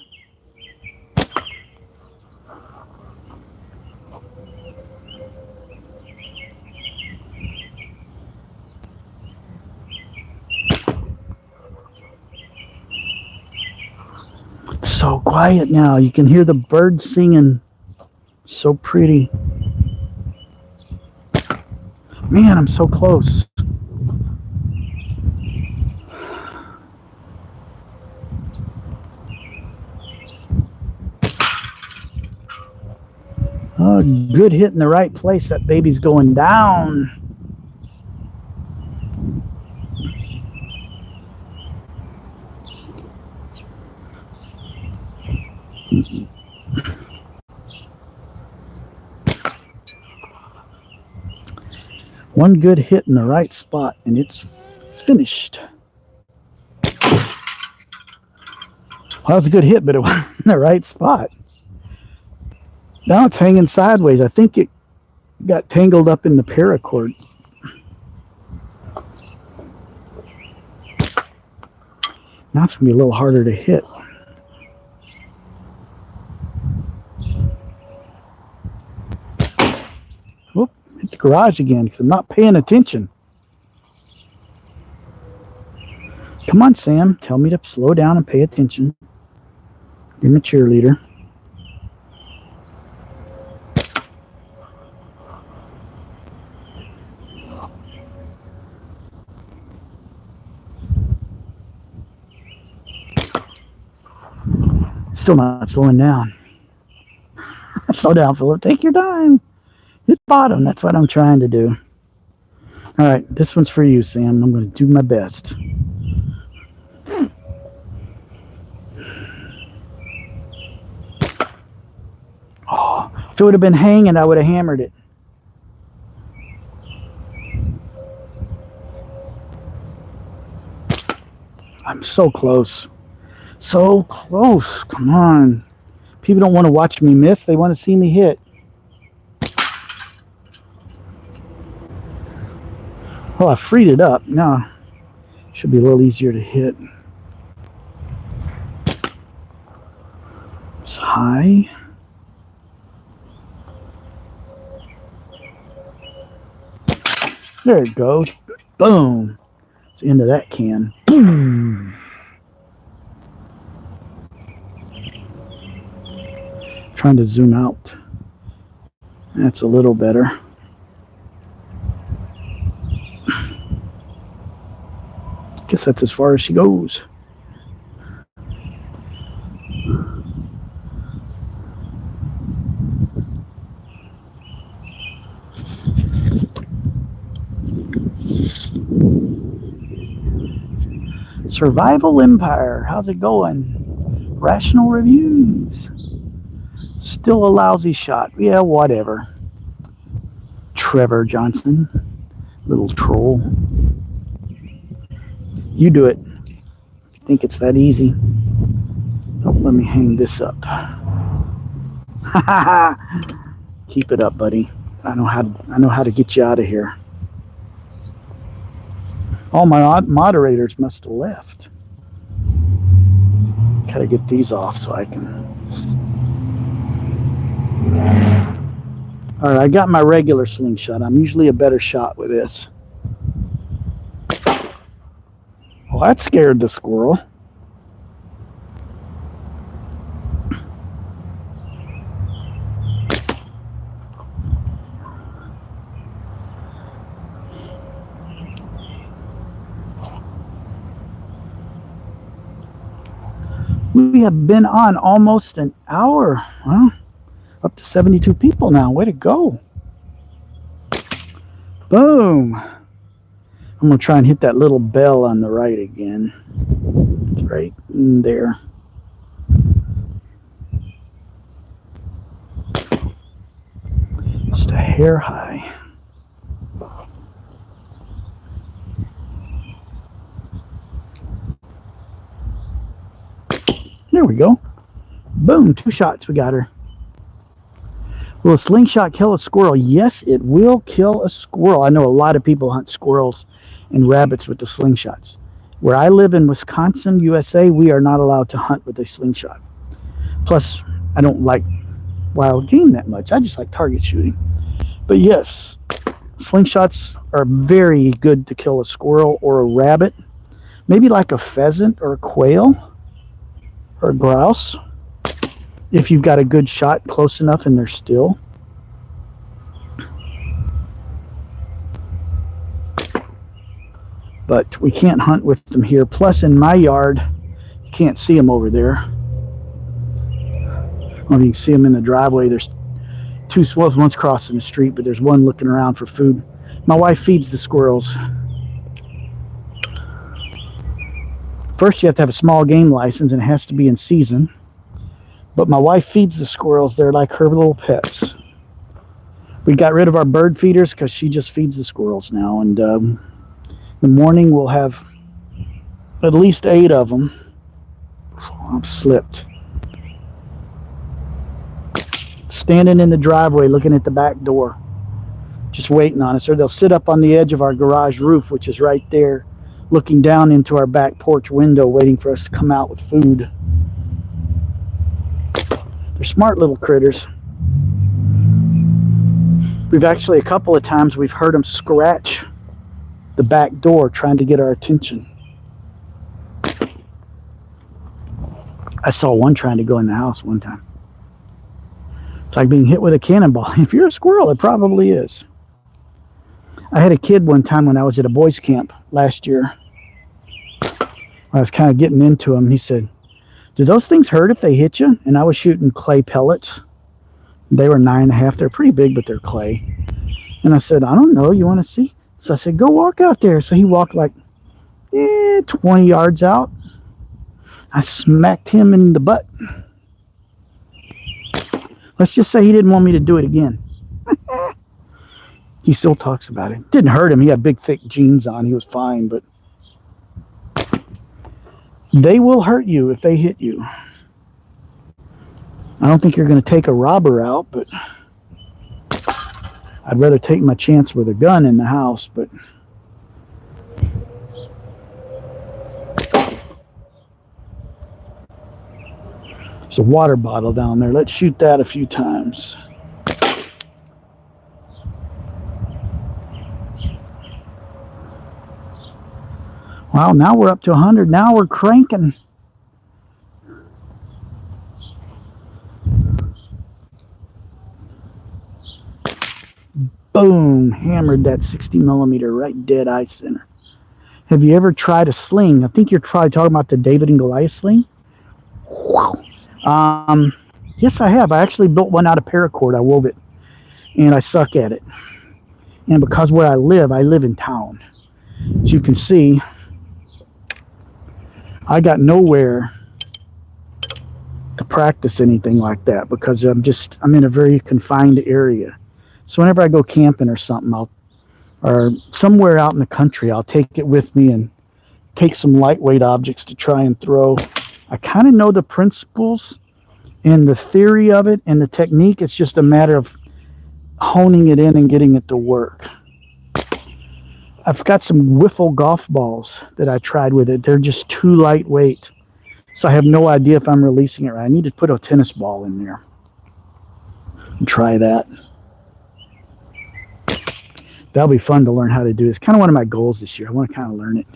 It's so quiet now. You can hear the birds singing. So pretty. Man, I'm so close. Oh, good hit in the right place. That baby's going down. One good hit in the right spot, and it's finished. Well, that was a good hit, but it wasn't in the right spot. Now it's hanging sideways. I think it got tangled up in the paracord. Now it's going to be a little harder to hit. Whoop, hit the garage again because I'm not paying attention. Come on, Sam. Tell me to slow down and pay attention. You're my cheerleader. Still not slowing down. Slow down, Philip. Take your time. Hit bottom. That's what I'm trying to do. All right, this one's for you, Sam. I'm going to do my best. Oh, if it would have been hanging, I would have hammered it. I'm so close. So close. Come on. People don't want to watch me miss. They want to see me hit. Well, I freed it up. Now, should be a little easier to hit. It's high. There it goes. Boom. It's the end of that can. Boom. Trying to zoom out. That's a little better. Guess that's as far as she goes. Survival Empire, how's it going? Rational reviews. Still a lousy shot. Yeah, whatever. Trevor Johnson, little troll. You do it. If you think it's that easy. Don't let me hang this up. Keep it up, buddy. I know how to get you out of here. All my moderators must have left. Gotta get these off so I can. All right, I got my regular slingshot. I'm usually a better shot with this. Well, that scared the squirrel. We have been on almost an hour. Well, up to 72 people now. Way to go. Boom. I'm going to try and hit that little bell on the right again. It's right in there. Just a hair high. There we go. Boom, 2 shots, we got her. Will a slingshot kill a squirrel? Yes, it will kill a squirrel. I know a lot of people hunt squirrels and rabbits with the slingshots. Where I live in Wisconsin, USA, we are not allowed to hunt with a slingshot. Plus, I don't like wild game that much. I just like target shooting. But yes, slingshots are very good to kill a squirrel or a rabbit. Maybe like a pheasant or a quail. Or grouse, if you've got a good shot close enough and they're still. But we can't hunt with them here. Plus, in my yard, you can't see them over there. Well, you can see them in the driveway. There's 2 squirrels, one's crossing the street, but there's one looking around for food. My wife feeds the squirrels. First, you have to have a small game license, and it has to be in season. But my wife feeds the squirrels. They're like her little pets. We got rid of our bird feeders because she just feeds the squirrels now. And in the morning, we'll have at least 8 of them. I've slipped. Standing in the driveway, looking at the back door. Just waiting on us. Or they'll sit up on the edge of our garage roof, which is right there, looking down into our back porch window, waiting for us to come out with food. They're smart little critters. We've actually, a couple of times, we've heard them scratch the back door trying to get our attention. I saw one trying to go in the house one time. It's like being hit with a cannonball. If you're a squirrel, it probably is. I had a kid one time when I was at a boys camp last year. I was kind of getting into him. He said, "Do those things hurt if they hit you?" And I was shooting clay pellets. They were 9.5. They're pretty big, but they're clay. And I said, "I don't know. You want to see?" So I said, "Go walk out there." So he walked like 20 yards out. I smacked him in the butt. Let's just say he didn't want me to do it again. He still talks about it. Didn't hurt him. He had big, thick jeans on. He was fine, but they will hurt you if they hit you. I don't think you're going to take a robber out, but I'd rather take my chance with a gun in the house, but there's a water bottle down there. Let's shoot that a few times. Wow, now we're up to 100. Now we're cranking. Boom, hammered that 60 millimeter right dead eye center. Have you ever tried a sling? I think you're probably talking about the David and Goliath sling. Yes, I have. I actually built one out of paracord. I wove it, and I suck at it. And because where I live in town. As you can see, I got nowhere to practice anything like that because I'm in a very confined area. So whenever I go camping or something, or somewhere out in the country, I'll take it with me and take some lightweight objects to try and throw. I kind of know the principles and the theory of it and the technique. It's just a matter of honing it in and getting it to work. I've got some wiffle golf balls that I tried with it. They're just too lightweight. So I have no idea if I'm releasing it right. I need to put a tennis ball in there and try that. That'll be fun to learn how to do. It's kind of one of my goals this year. I want to kind of learn it.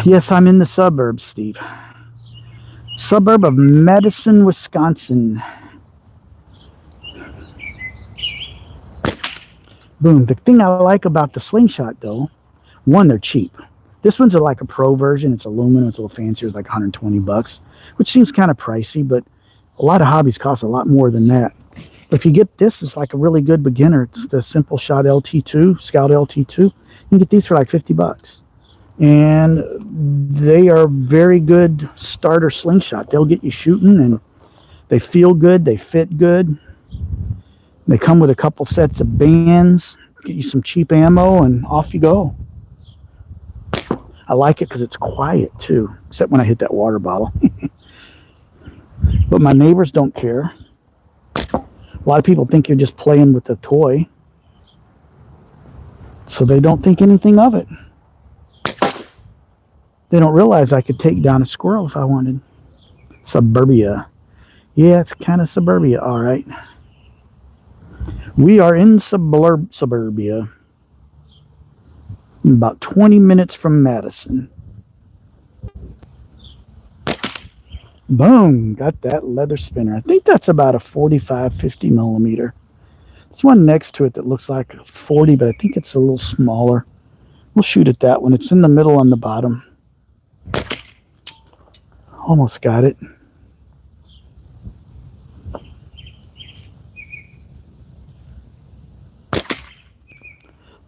Yes, I'm in the suburbs, Steve. Suburb of Madison, Wisconsin. Boom. The thing I like about the Slingshot, though, one, they're cheap. This one's like a pro version. It's aluminum. It's a little fancier. It's like 120 bucks, which seems kind of pricey, but a lot of hobbies cost a lot more than that. But if you get this, it's like a really good beginner. It's the Simpleshot LT2, Scout LT2. You can get these for like 50 bucks. And they are very good starter slingshot. They'll get you shooting, and they feel good. They fit good. They come with a couple sets of bands, get you some cheap ammo, and off you go. I like it because it's quiet too, except when I hit that water bottle. But my neighbors don't care. A lot of people think you're just playing with a toy, so they don't think anything of it. They don't realize I could take down a squirrel if I wanted. Suburbia. Yeah, it's kind of suburbia, all right. We are in suburbia. About 20 minutes from Madison. Boom, got that leather spinner. I think that's about a 45, 50 millimeter. There's one next to it that looks like a 40, but I think it's a little smaller. We'll shoot at that one. It's in the middle on the bottom. Almost got it.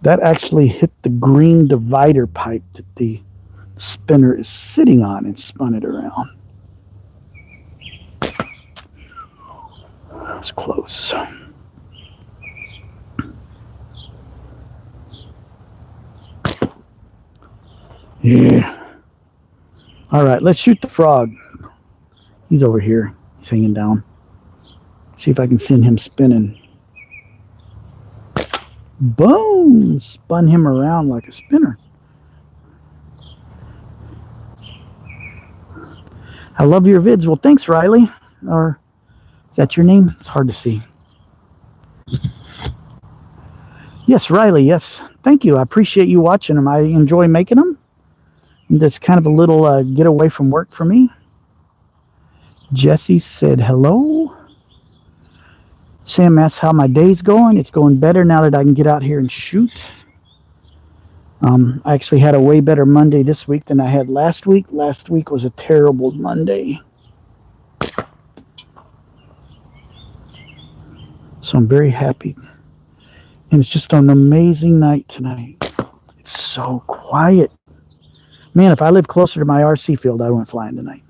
That actually hit the green divider pipe that the spinner is sitting on and spun it around. That was close. Yeah. All right, let's shoot the frog. He's over here. He's hanging down. See if I can send him spinning. Boom! Spun him around like a spinner. I love your vids. Well, thanks, Riley. Or is that your name? It's hard to see. Yes, Riley. Yes. Thank you. I appreciate you watching them. I enjoy making them. And that's kind of a little getaway from work for me. Jesse said hello. Sam asks how my day's going. It's going better now that I can get out here and shoot. I actually had a way better Monday this week than I had last week. Last week was a terrible Monday. So I'm very happy. And it's just an amazing night tonight. It's so quiet. Man, if I lived closer to my RC field, I went flying tonight.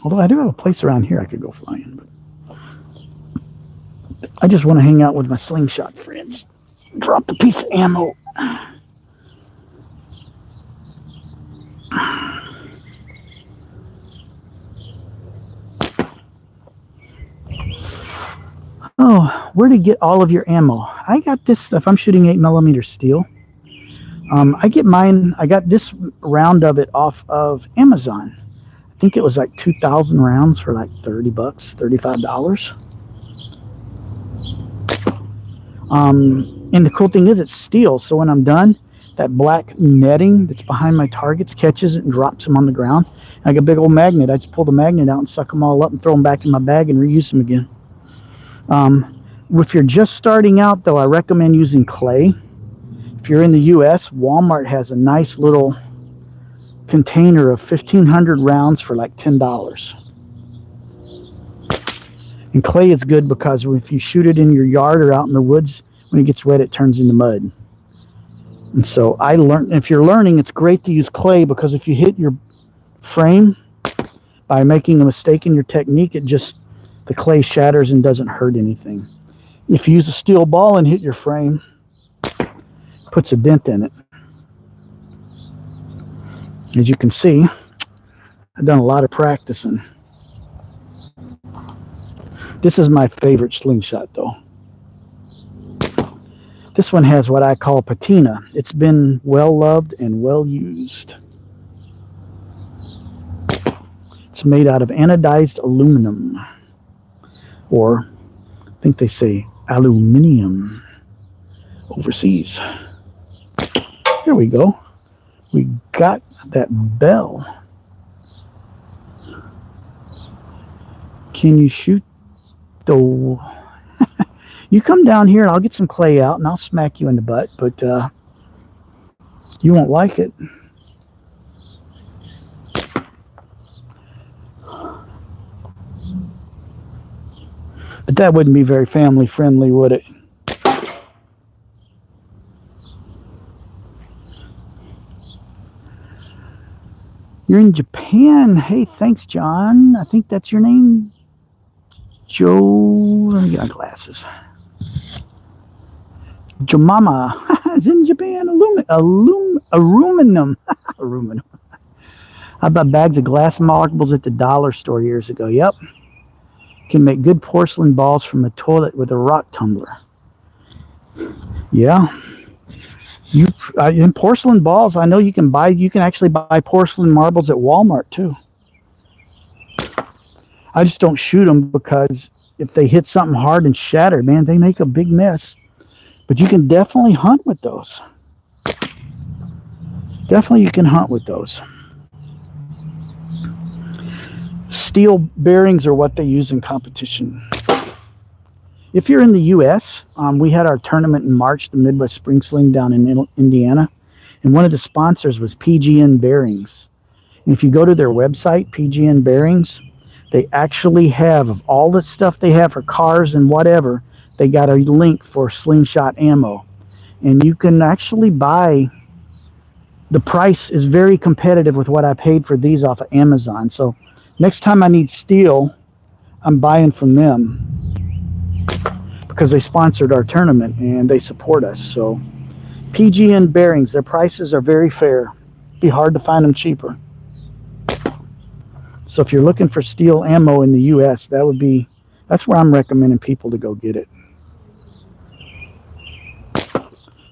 Although I do have a place around here I could go flying. But I just want to hang out with my Slingshot friends. Drop the piece of ammo. Oh, where to get all of your ammo? I got this stuff. I'm shooting 8mm steel. I got this round of it off of Amazon. I think it was like 2,000 rounds for like 30 bucks, $35. And the cool thing is it's steel. So when I'm done, that black netting that's behind my targets catches it and drops them on the ground. And I got a big old magnet. I just pull the magnet out and suck them all up and throw them back in my bag and reuse them again. If you're just starting out, though, I recommend using clay. If you're in the U.S., Walmart has a nice little container of 1,500 rounds for like $10. And clay is good because if you shoot it in your yard or out in the woods, when it gets wet, it turns into mud. And so I learned, if you're learning, it's great to use clay, because if you hit your frame by making a mistake in your technique, the clay shatters and doesn't hurt anything. If you use a steel ball and hit your frame, it puts a dent in it. As you can see, I've done a lot of practicing. This is my favorite Slingshot though. This one has what I call patina. It's been well loved and well used. It's made out of anodized aluminum, or I think they say aluminium overseas. Here we go. We got that bell. Can you shoot the... You come down here and I'll get some clay out and I'll smack you in the butt, but you won't like it. But that wouldn't be very family friendly, would it? You're in Japan. Hey, thanks, John. I think that's your name. Joe. Let me get my glasses. Jomama is in Japan. Aluminum. Aluminum. I bought bags of glass marbles at the dollar store years ago. Yep. Can make good porcelain balls from a toilet with a rock tumbler. Yeah. In porcelain balls, I know you can actually buy porcelain marbles at Walmart too. I just don't shoot them, because if they hit something hard and shatter, man, they make a big mess. But you can definitely hunt with those. Definitely you can hunt with those. Steel bearings are what they use in competition. If you're in the U.S., we had our tournament in March, the Midwest Spring Sling down in Indiana, and one of the sponsors was PGN Bearings. And if you go to their website, PGN Bearings, they actually have, of all the stuff they have for cars and whatever, they got a link for Slingshot ammo. And you can actually buy, the price is very competitive with what I paid for these off of Amazon. So next time I need steel, I'm buying from them, because they sponsored our tournament and they support us. So PGN Bearings, their prices are very fair. It'd be hard to find them cheaper. So if you're looking for steel ammo in the US, that's where I'm recommending people to go get it.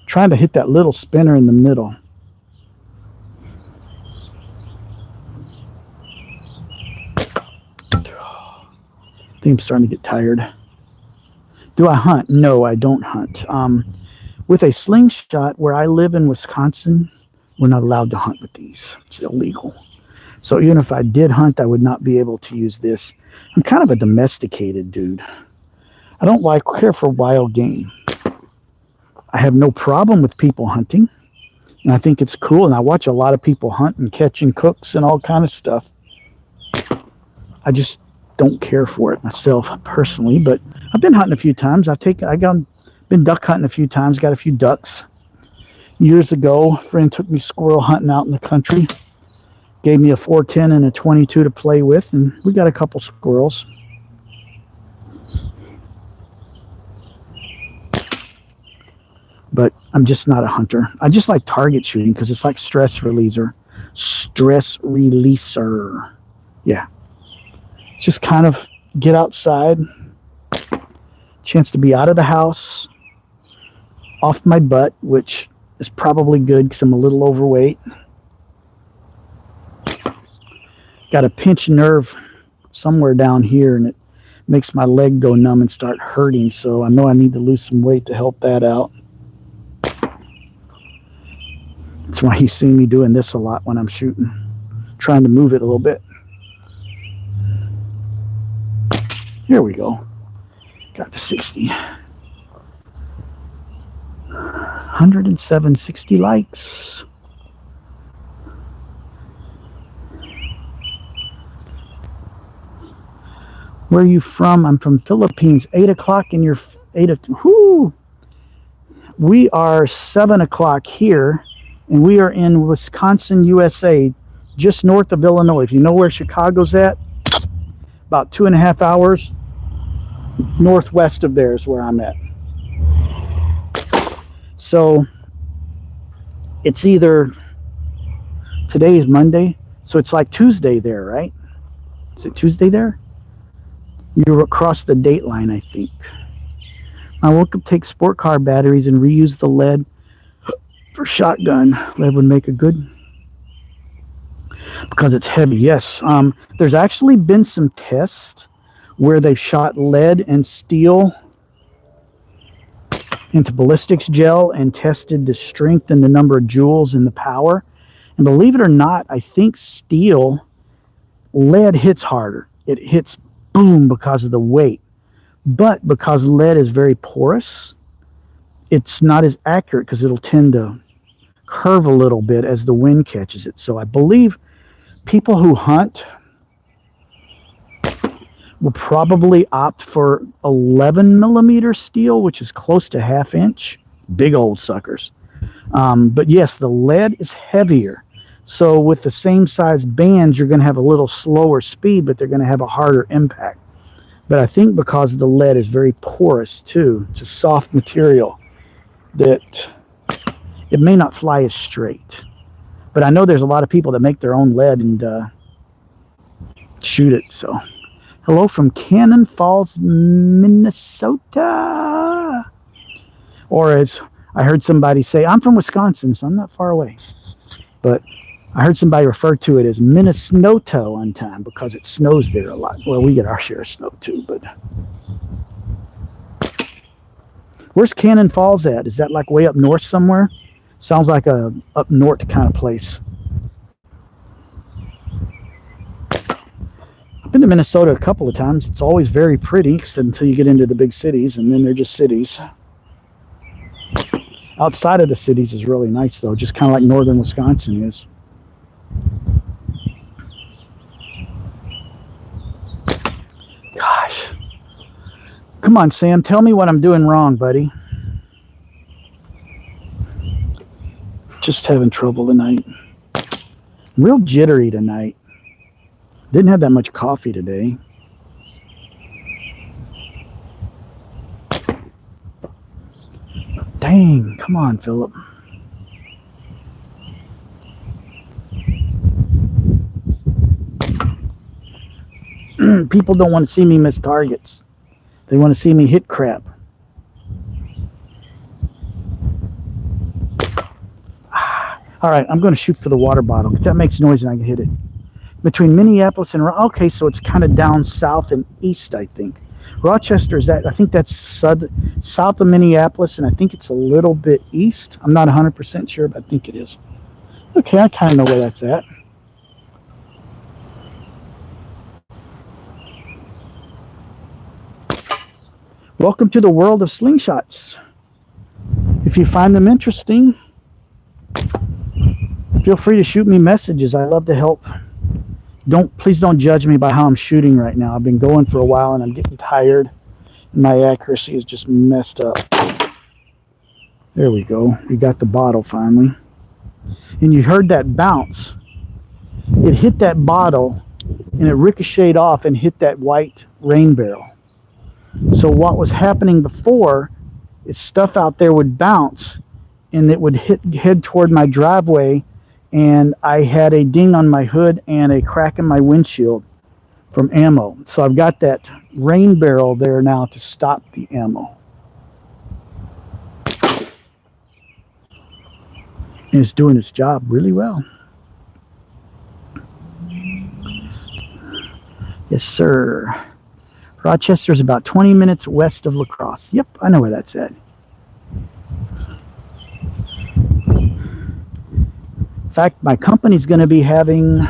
Trying to hit that little spinner in the middle. I think I'm starting to get tired. Do I hunt? No, I don't hunt. With a Slingshot, where I live in Wisconsin, we're not allowed to hunt with these. It's illegal. So even if I did hunt, I would not be able to use this. I'm kind of a domesticated dude. I don't care for wild game. I have no problem with people hunting, and I think it's cool, and I watch a lot of people hunt and catching cooks and all kind of stuff. I just don't care for it myself personally, but I've been hunting a few times. Been duck hunting a few times, got a few ducks. Years ago, a friend took me squirrel hunting out in the country, gave me a 410 and a 22 to play with, and we got a couple squirrels. But I'm just not a hunter. I just like target shooting because it's like stress releaser. Stress releaser. Yeah. Just kind of get outside. Chance to be out of the house. Off my butt, which is probably good because I'm a little overweight. Got a pinched nerve somewhere down here, and it makes my leg go numb and start hurting. So I know I need to lose some weight to help that out. That's why you see me doing this a lot when I'm shooting. Trying to move it a little bit. Here we go. Got the 60. 107, 60 likes. Where are you from? I'm from Philippines. 8 o'clock in your... 8 o'clock. Whoo! We are 7 o'clock here, and we are in Wisconsin, USA, just north of Illinois. If you know where Chicago's at, about 2.5 hours northwest of there is where I'm at. So it's either, today is Monday, so it's like Tuesday there, right? Is it Tuesday there? You're across the date line, I think. I will take sport car batteries and reuse the lead for shotgun. Lead would make a good, because it's heavy. Yes. There's actually been some tests where they've shot lead and steel into ballistics gel and tested the strength and the number of joules and the power. And believe it or not, I think lead hits harder. It hits boom because of the weight. But because lead is very porous, it's not as accurate because it'll tend to curve a little bit as the wind catches it. So I believe people who hunt will probably opt for 11 millimeter steel, which is close to 1/2 inch. Big old suckers. But yes, the lead is heavier. So with the same size bands, you're going to have a little slower speed, but they're going to have a harder impact. But I think because the lead is very porous too, it's a soft material, that it may not fly as straight. But I know there's a lot of people that make their own lead and shoot it. So hello from Cannon Falls, Minnesota. Or as I heard somebody say, I'm from Wisconsin, so I'm not far away. But I heard somebody refer to it as Minnesota one time because it snows there a lot. Well, we get our share of snow too, but where's Cannon Falls at? Is that like way up north somewhere? Sounds like a up north kind of place. I've been to Minnesota a couple of times. It's always very pretty until you get into the big cities, and then they're just cities. Outside of the cities is really nice though, just kind of like northern Wisconsin is. Gosh. Come on, Sam, tell me what I'm doing wrong, buddy. Just having trouble tonight. I'm real jittery tonight. Didn't have that much coffee today. Dang, come on, Philip. People don't want to see me miss targets. They want to see me hit crap. All right, I'm going to shoot for the water bottle because that makes noise and I can hit it. Between Minneapolis and okay, so it's kind of down south and east, I think. Rochester is that, I think that's south of Minneapolis, and I think it's a little bit east. I'm not 100% sure, but I think it is. Okay, I kind of know where that's at. Welcome to the world of slingshots. If you find them interesting, feel free to shoot me messages. I love to help. Please don't judge me by how I'm shooting right now. I've been going for a while and I'm getting tired. My accuracy is just messed up. There we go. We got the bottle finally. And you heard that bounce. It hit that bottle and it ricocheted off and hit that white rain barrel. So what was happening before is stuff out there would bounce and it would head toward my driveway, and I had a ding on my hood and a crack in my windshield from ammo. So I've got that rain barrel there now to stop the ammo. And it's doing its job really well. Yes, sir. Rochester is about 20 minutes west of La Crosse. Yep, I know where that's at. In fact, my company's going to be having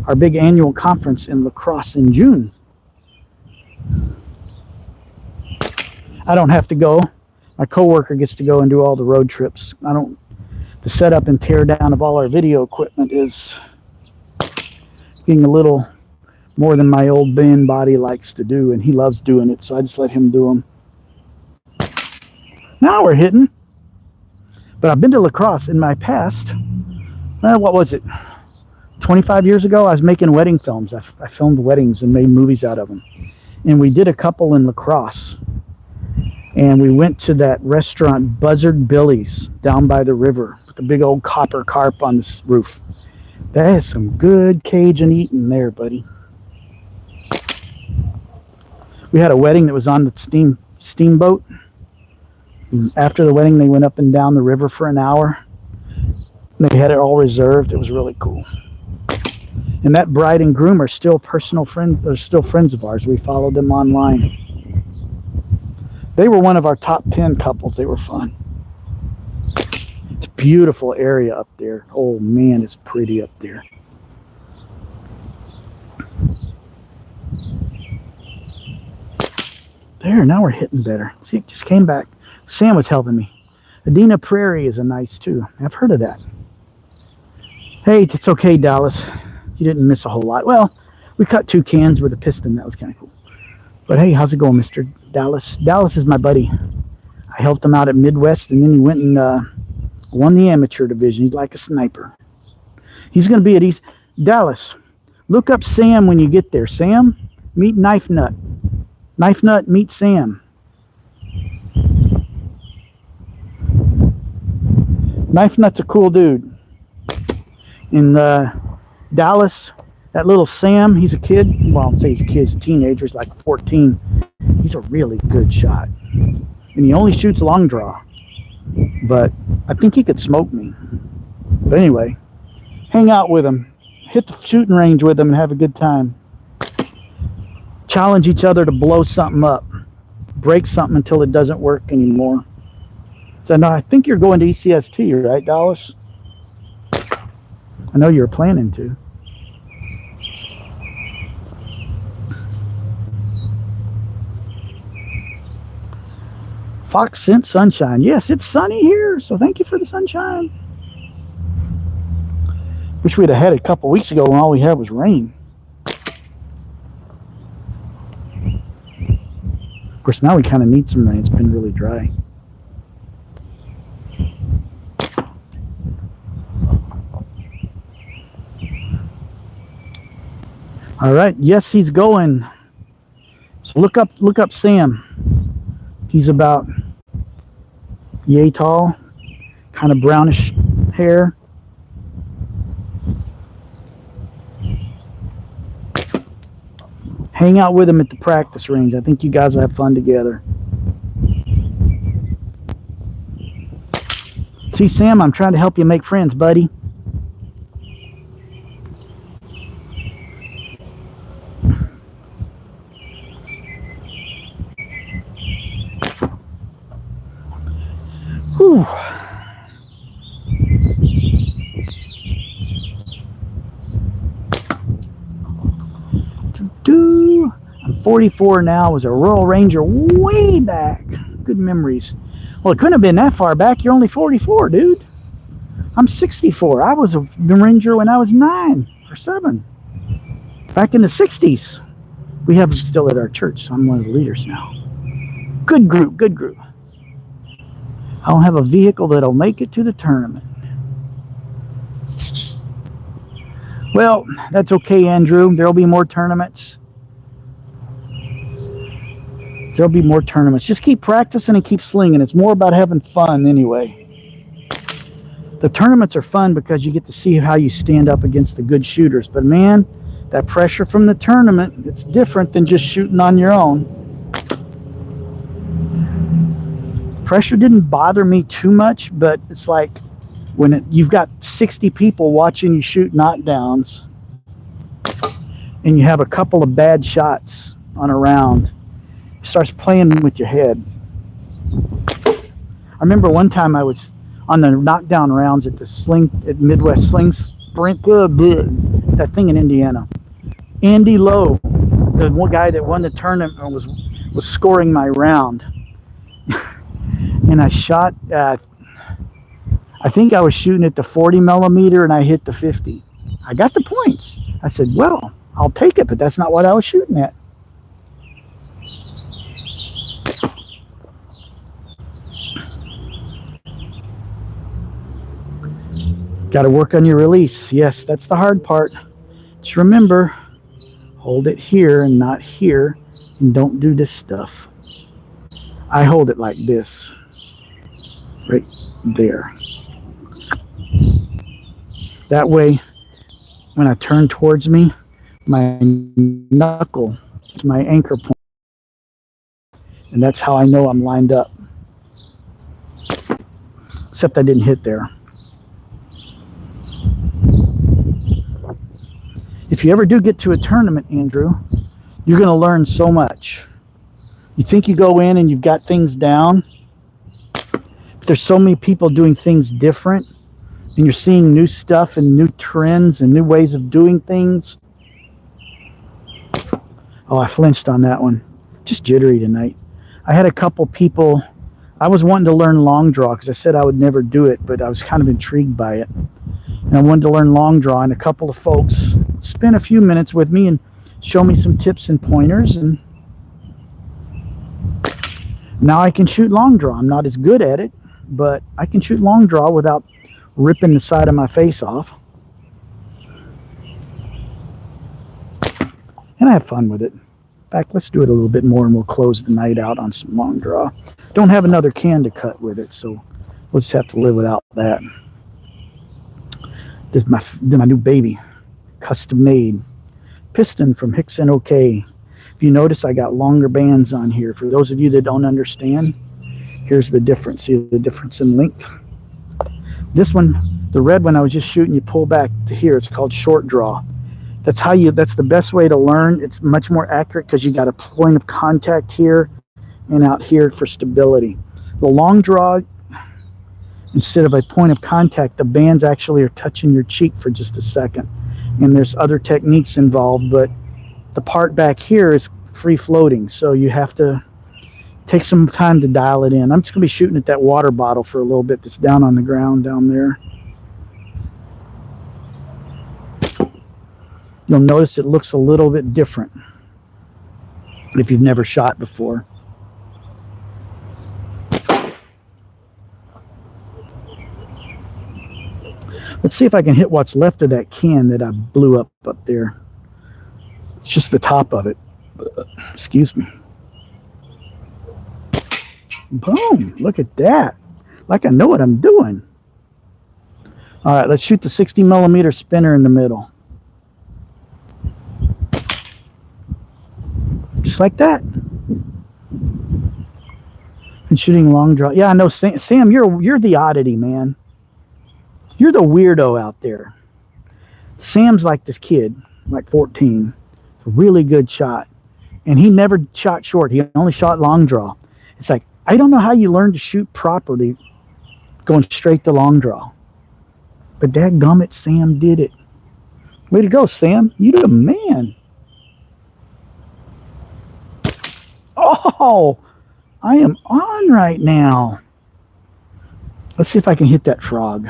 our big annual conference in La Crosse in June. I don't have to go. My coworker gets to go and do all the road trips. The setup and tear down of all our video equipment is being a little more than my old band body likes to do, and he loves doing it, so I just let him do them. Now we're hitting. But I've been to lacrosse in my past. What was it? 25 years ago, I was making wedding films. I filmed weddings and made movies out of them. And we did a couple in lacrosse. And we went to that restaurant, Buzzard Billy's, down by the river, with the big old copper carp on the roof. That is some good Cajun eating there, buddy. We had a wedding that was on the steamboat. And after the wedding, they went up and down the river for an hour. They had it all reserved. It was really cool. And that bride and groom are still personal friends. They're still friends of ours. We followed them online. They were one of our top 10 couples. They were fun. It's a beautiful area up there. Oh man, it's pretty up there. There, now we're hitting better. See, it just came back. Sam was helping me. Adena Prairie is a nice too. I've heard of that. Hey, it's okay, Dallas. You didn't miss a whole lot. Well, we cut 2 cans with a piston. That was kind of cool. But hey, how's it going, Mr. Dallas? Dallas is my buddy. I helped him out at Midwest, and then he went and won the amateur division. He's like a sniper. He's going to be at East Dallas. Look up Sam when you get there. Sam, meet Knife Nut. Knife Nut, meet Sam. Knife Nut's a cool dude. In Dallas, that little Sam, he's a kid. Well, I'll say he's a kid. He's a teenager. He's like 14. He's a really good shot. And he only shoots long draw. But I think he could smoke me. But anyway, hang out with him. Hit the shooting range with him and have a good time. Challenge each other to blow something up. Break something until it doesn't work anymore. So now I think you're going to ECST, right, Dallas? I know you were planning to. Fox sent sunshine. Yes, it's sunny here, so thank you for the sunshine. Wish we'd have had it a couple weeks ago when all we had was rain. Of course, now we kind of need some rain. It's been really dry. All right. Yes, he's going. So look up Sam. He's about yay tall, kind of brownish hair. Hang out with him at the practice range. I think you guys will have fun together. See, Sam, I'm trying to help you make friends, buddy. Whew. I'm 44 now. I was a Royal Ranger way back. Good memories. Well, it couldn't have been that far back. You're only 44, dude. I'm 64. I was a Ranger when I was 9 or 7. Back in the 60s. We have them still at our church, so I'm one of the leaders now. Good group, good group. I don't have a vehicle that'll make it to the tournament. Well, that's okay, Andrew. There'll be more tournaments. There'll be more tournaments. Just keep practicing and keep slinging. It's more about having fun anyway. The tournaments are fun because you get to see how you stand up against the good shooters. But man, that pressure from the tournament, it's different than just shooting on your own. Pressure didn't bother me too much, but it's like when you've got 60 people watching you shoot knockdowns and you have a couple of bad shots on a round, it starts playing with your head. I remember one time I was on the knockdown rounds at the Midwest Sling Sprint, that thing in Indiana. Andy Lowe, the one guy that won the tournament, was scoring my round. And I shot at, I think I was shooting at the 40 millimeter and I hit the 50. I got the points. I said, well, I'll take it, but that's not what I was shooting at. Got to work on your release. Yes, that's the hard part. Just remember, hold it here and not here, and don't do this stuff. I hold it like this, right there. That way, when I turn towards me, my knuckle to my anchor point, and that's how I know I'm lined up. Except I didn't hit there. If you ever do get to a tournament, Andrew, you're going to learn so much. You think you go in and you've got things down, but there's so many people doing things different, and you're seeing new stuff and new trends and new ways of doing things. Oh, I flinched on that one. Just jittery tonight. I had a couple people. I was wanting to learn long draw because I said I would never do it, but I was kind of intrigued by it. And I wanted to learn long draw, and a couple of folks spent a few minutes with me and show me some tips and pointers, and now I can shoot long draw. I'm not as good at it, but I can shoot long draw without ripping the side of my face off. And I have fun with it. In fact, let's do it a little bit more and we'll close the night out on some long draw. Don't have another can to cut with it, so we'll just have to live without that. This is my new baby, custom made piston from Hickson OK. If you notice, I got longer bands on here. For those of you that don't understand, here's the difference. See the difference in length? This one, the red one I was just shooting, you pull back to here. It's called short draw. That's the best way to learn. It's much more accurate because you got a point of contact here and out here for stability. The long draw, instead of a point of contact, the bands actually are touching your cheek for just a second. And there's other techniques involved, but the part back here is free floating, so you have to take some time to dial it in. I'm just going to be shooting at that water bottle for a little bit that's down on the ground down there. You'll notice it looks a little bit different if you've never shot before. Let's see if I can hit what's left of that can that I blew up there. It's just the top of it. Excuse me. Boom! Look at that. Like I know what I'm doing. All right, let's shoot the 60 millimeter spinner in the middle. Just like that. And shooting long draw. Yeah, I know, Sam, you're the oddity, man. You're the weirdo out there. Sam's like this kid, like 14. A really good shot. And he never shot short. He only shot long draw. It's like, I don't know how you learn to shoot properly going straight to long draw. But dadgummit, Sam did it. Way to go, Sam. You the man. Oh, I am on right now. Let's see if I can hit that frog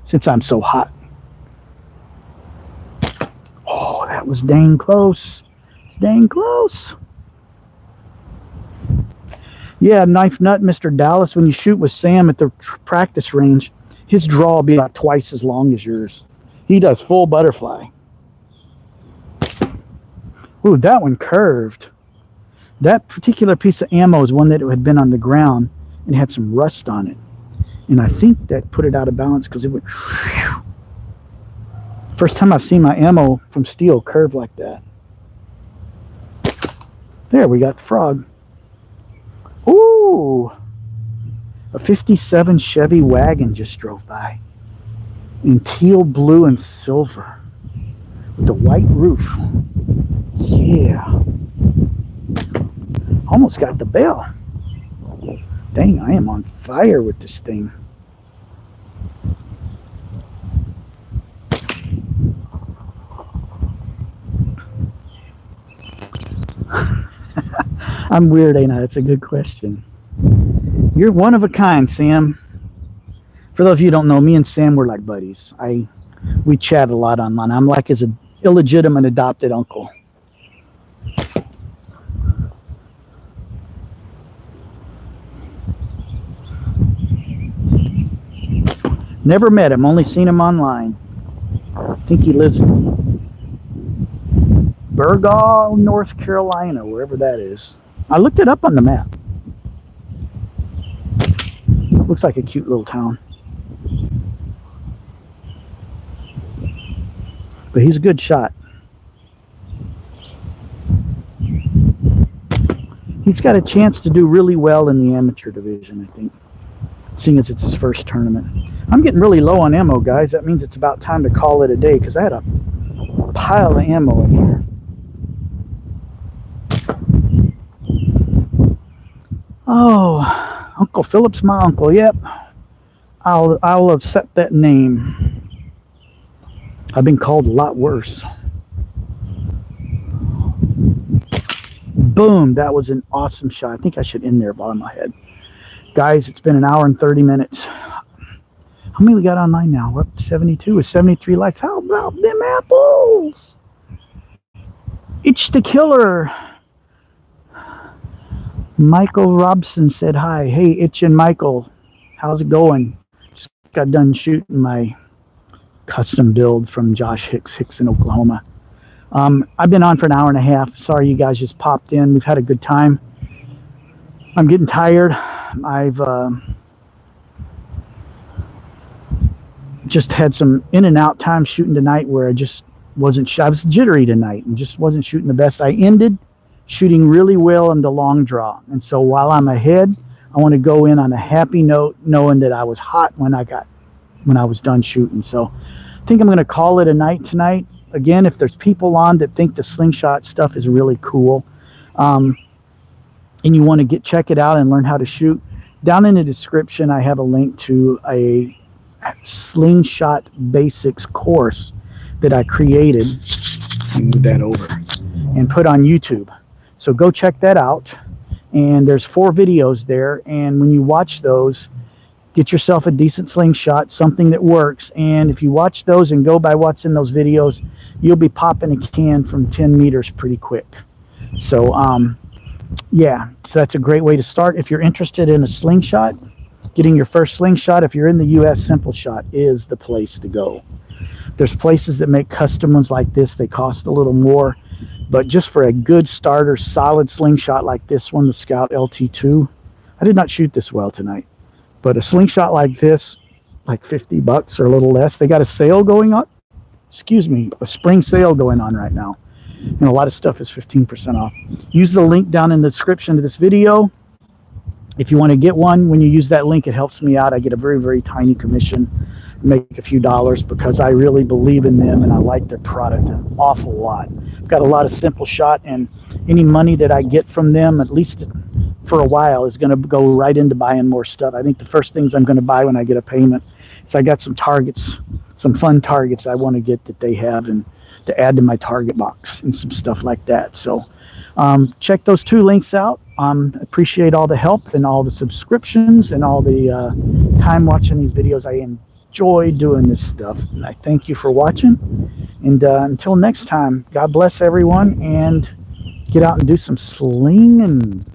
since I'm so hot. Oh, that was dang close. It's dang close. Yeah, knife nut, Mr. Dallas, when you shoot with Sam at the practice range, his draw will be about twice as long as yours. He does full butterfly. Ooh, that one curved. That particular piece of ammo is one that had been on the ground and had some rust on it. And I think that put it out of balance because it went... Whew. First time I've seen my ammo from steel curve like that. There, we got the frog. Ooh! A 57 Chevy wagon just drove by. In teal, blue, and silver. With the white roof. Yeah. Almost got the bell. Dang, I am on fire with this thing. I'm weird, ain't I? That's a good question. You're one of a kind, Sam. For those of you who don't know, me and Sam were like buddies. We chat a lot online. I'm like his illegitimate adopted uncle. Never met him, only seen him online. I think he lives in Burgaw, North Carolina, wherever that is. I looked it up on the map. Looks like a cute little town. But he's a good shot. He's got a chance to do really well in the amateur division, I think, seeing as it's his first tournament. I'm getting really low on ammo, guys. That means it's about time to call it a day, because I had a pile of ammo in here. Oh, Uncle Philip's my uncle. Yep, I'll accept that name. I've been called a lot worse. Boom, that was an awesome shot. I think I should end there, bottom of my head. Guys, it's been an hour and 30 minutes. How many we got online now? We're up to 72 with 73 likes. How about them apples? Itch the Killer. Michael Robson said hi. Hey, Itch and Michael. How's it going? Just got done shooting my custom build from Josh Hicks in Oklahoma. I've been on for an hour and a half. Sorry you guys just popped in. We've had a good time. I'm getting tired. I've just had some in and out time shooting tonight where I just wasn't, I was jittery tonight and just wasn't shooting the best. I ended shooting really well in the long draw. And so while I'm ahead, I want to go in on a happy note, knowing that I was hot when I was done shooting. So I think I'm going to call it a night tonight. Again, if there's people on that think the Slingshot stuff is really cool, and you want to check it out and learn how to shoot, down in the description I have a link to a Slingshot basics course that I created. Let me move that over and put on YouTube. So go check that out. And there's 4 videos there. And when you watch those, get yourself a decent slingshot, something that works. And if you watch those and go by what's in those videos, you'll be popping a can from 10 meters pretty quick. So, yeah, so that's a great way to start. If you're interested in a slingshot, getting your first slingshot, if you're in the US, Simpleshot is the place to go. There's places that make custom ones like this. They cost a little more. But just for a good starter, solid slingshot like this one, the Scout LT2, I did not shoot this well tonight. But a slingshot like this, like $50 or a little less. They got a sale going on. Excuse me, a spring sale going on right now. And a lot of stuff is 15% off. Use the link down in the description to this video. If you want to get one, when you use that link, it helps me out. I get a very, very tiny commission, make a few dollars because I really believe in them and I like their product an awful lot. I've got a lot of Simpleshot, and any money that I get from them, at least for a while, is going to go right into buying more stuff. I think the first things I'm going to buy when I get a payment is I got some targets, some fun targets I want to get that they have and to add to my target box and some stuff like that. So check those 2 links out. Appreciate all the help and all the subscriptions and all the time watching these videos. I enjoy doing this stuff, and I thank you for watching. And until next time, God bless everyone, and get out and do some slinging.